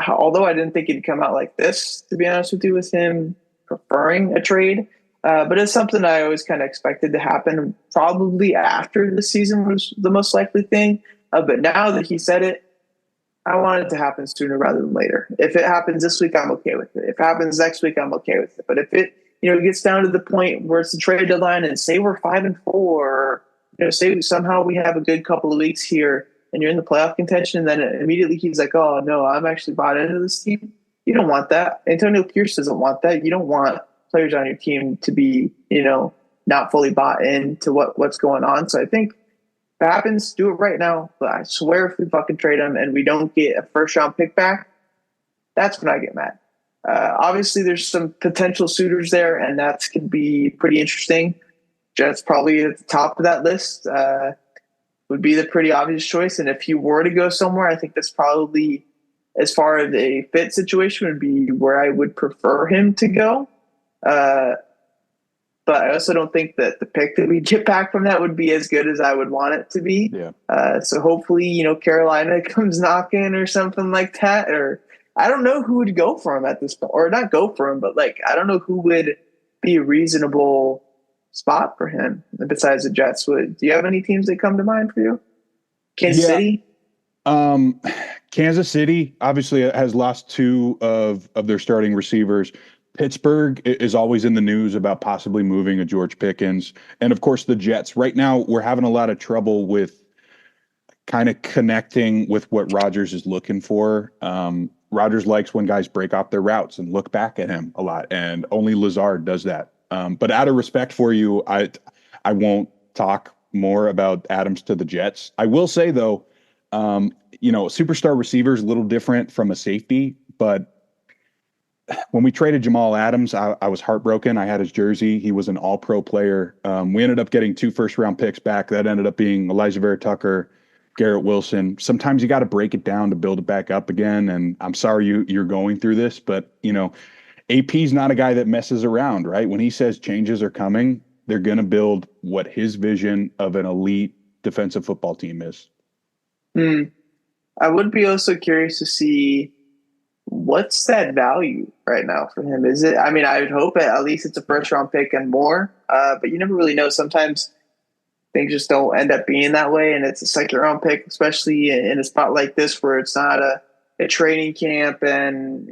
Although I didn't think it'd come out like this, to be honest with you, with him preferring a trade. But it's something I always kind of expected to happen probably after the season was the most likely thing. But now that he said it, I want it to happen sooner rather than later. If it happens this week, I'm okay with it. If it happens next week, I'm okay with it. But if it, gets down to the point where it's the trade deadline and say we're 5-4, or, say somehow we have a good couple of weeks here and you're in the playoff contention, and then immediately he's like, oh, no, I'm actually bought into this team. You don't want that. Antonio Pierce doesn't want that. You don't want players on your team to be, not fully bought into what's going on. So I think if it happens, do it right now. But I swear if we fucking trade him and we don't get a first-round pick back, that's when I get mad. Obviously, there's some potential suitors there, and that can be pretty interesting. Jets probably at the top of that list would be the pretty obvious choice. And if he were to go somewhere, I think that's probably, as far as a fit situation, would be where I would prefer him to go. But I also don't think that the pick that we get back from that would be as good as I would want it to be. Yeah. So hopefully, Carolina comes knocking or something like that. Or I don't know who would go for him at this point. Or not go for him, but I don't know who would be a reasonable spot for him besides the Jets. Do you have any teams that come to mind for you? Kansas City? Kansas City obviously has lost 2 of their starting receivers. Pittsburgh is always in the news about possibly moving a George Pickens. And of course the Jets. Right now we're having a lot of trouble with kind of connecting with what Rodgers is looking for. Rodgers likes when guys break off their routes and look back at him a lot, and only Lazard does that. But out of respect for you, I won't talk more about Adams to the Jets. I will say though, superstar receiver is a little different from a safety, but when we traded Jamal Adams, I was heartbroken. I had his jersey. He was an all-pro player. We ended up getting 2 first-round picks back. That ended up being Elijah Vera Tucker, Garrett Wilson. Sometimes you got to break it down to build it back up again. And I'm sorry you're going through this, but AP's not a guy that messes around, right? When he says changes are coming, they're going to build what his vision of an elite defensive football team is. Hmm. I would be also curious to see what's that value right now for him. Is it? I mean, I would hope at least it's a first round pick and more. But you never really know. Sometimes things just don't end up being that way, and it's a second round pick, especially in a spot like this where it's not a training camp and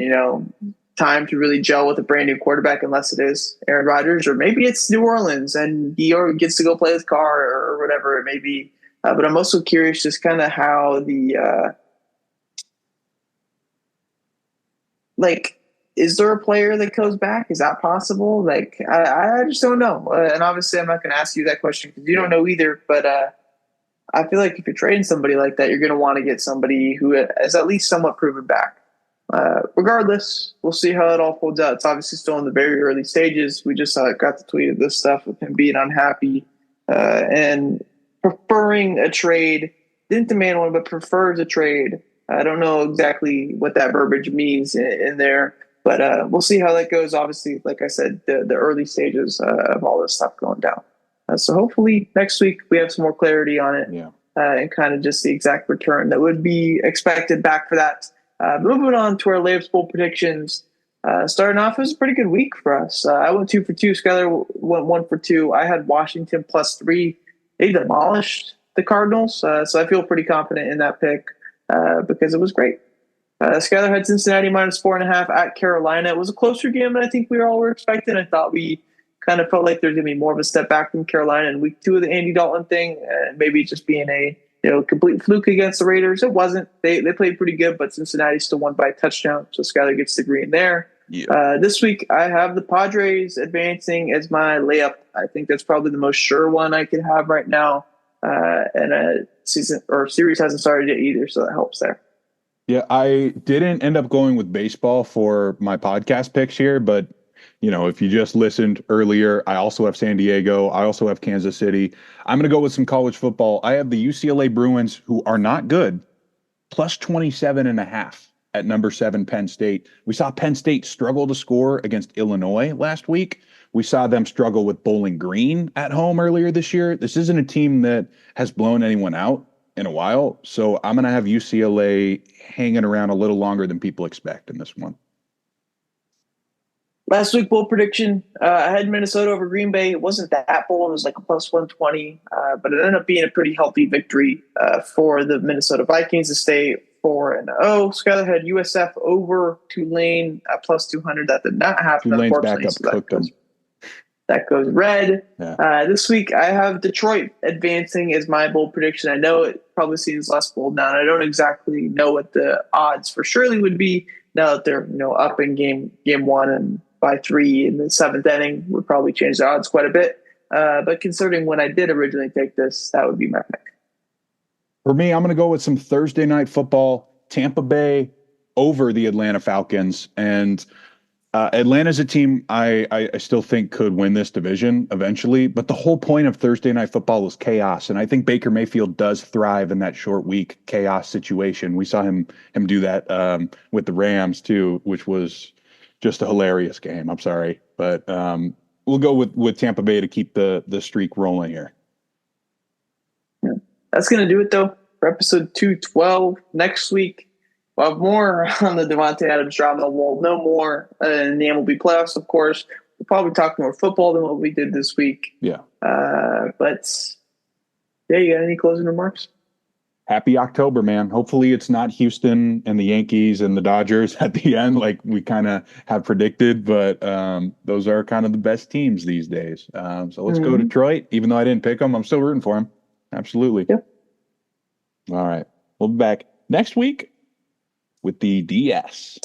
time to really gel with a brand new quarterback, unless it is Aaron Rodgers, or maybe it's New Orleans and he gets to go play with Carr or whatever it may be. But I'm also curious just kind of how like, is there a player that goes back? Is that possible? Like, I just don't know. And obviously, I'm not going to ask you that question because you don't know either. But I feel like if you're trading somebody like that, you're going to want to get somebody who is at least somewhat proven back. Regardless, we'll see how it all folds out. It's obviously still in the very early stages. We just got the tweet of this stuff with him being unhappy and preferring a trade. Didn't demand one, but prefers a trade. I don't know exactly what that verbiage means in there, but we'll see how that goes. Obviously, like I said, the early stages of all this stuff going down. So hopefully next week we have some more clarity on it, and kind of just the exact return that would be expected back for that. Moving on to our Layups Bowl predictions. Starting off, it was a pretty good week for us. I went 2 for 2. Skyler went 1 for 2. I had Washington +3. They demolished the Cardinals, so I feel pretty confident in that pick because it was great. Skyler had Cincinnati -4.5 at Carolina. It was a closer game than I think we all were expecting. I thought we kind of felt like there's going to be more of a step back from Carolina in week 2 of the Andy Dalton thing, and maybe just being a complete fluke against the Raiders. It wasn't. They played pretty good, but Cincinnati still won by a touchdown, so Skyler gets the green there. Yeah. This week, I have the Padres advancing as my layup. I think that's probably the most sure one I could have right now. And a season or series hasn't started yet either, so that helps there. Yeah, I didn't end up going with baseball for my podcast picks here, but if you just listened earlier, I also have San Diego. I also have Kansas City. I'm going to go with some college football. I have the UCLA Bruins, who are not good, +27.5 at number 7 Penn State. We saw Penn State struggle to score against Illinois last week. We saw them struggle with Bowling Green at home earlier this year. This isn't a team that has blown anyone out in a while, so I'm going to have UCLA hanging around a little longer than people expect in this one. Last week, bowl prediction, I had Minnesota over Green Bay. It wasn't that bold. It was like a +120, but it ended up being a pretty healthy victory for the Minnesota Vikings to stay 4-0. Skyler had USF over Tulane at +200. That did not happen, Tulane's unfortunately. Backup So cooked them. That goes red. Yeah. This week, I have Detroit advancing as my bold prediction. I know it probably seems less bold now, and I don't exactly know what the odds for surely would be now that they're up in game 1 and by 3 in the 7th inning. Would probably change the odds quite a bit. But considering when I did originally take this, that would be my pick. For me, I'm going to go with some Thursday night football. Tampa Bay over the Atlanta Falcons, and Atlanta's a team I still think could win this division eventually, but the whole point of Thursday night football is chaos, and I think Baker Mayfield does thrive in that short week chaos situation. We saw him do that with the Rams too, which was just a hilarious game. I'm sorry, but we'll go with Tampa Bay to keep the streak rolling here. Yeah. That's going to do it, though, for episode 212. Next week, we'll have more on the Davante Adams drama. We'll know more in the MLB playoffs, of course. We'll probably talk more football than what we did this week. Yeah. But, yeah, you got any closing remarks? Happy October, man. Hopefully it's not Houston and the Yankees and the Dodgers at the end like we kind of have predicted, but those are kind of the best teams these days. So let's go Detroit. Even though I didn't pick them, I'm still rooting for them. Absolutely. Yep. All right. We'll be back next week with the DS.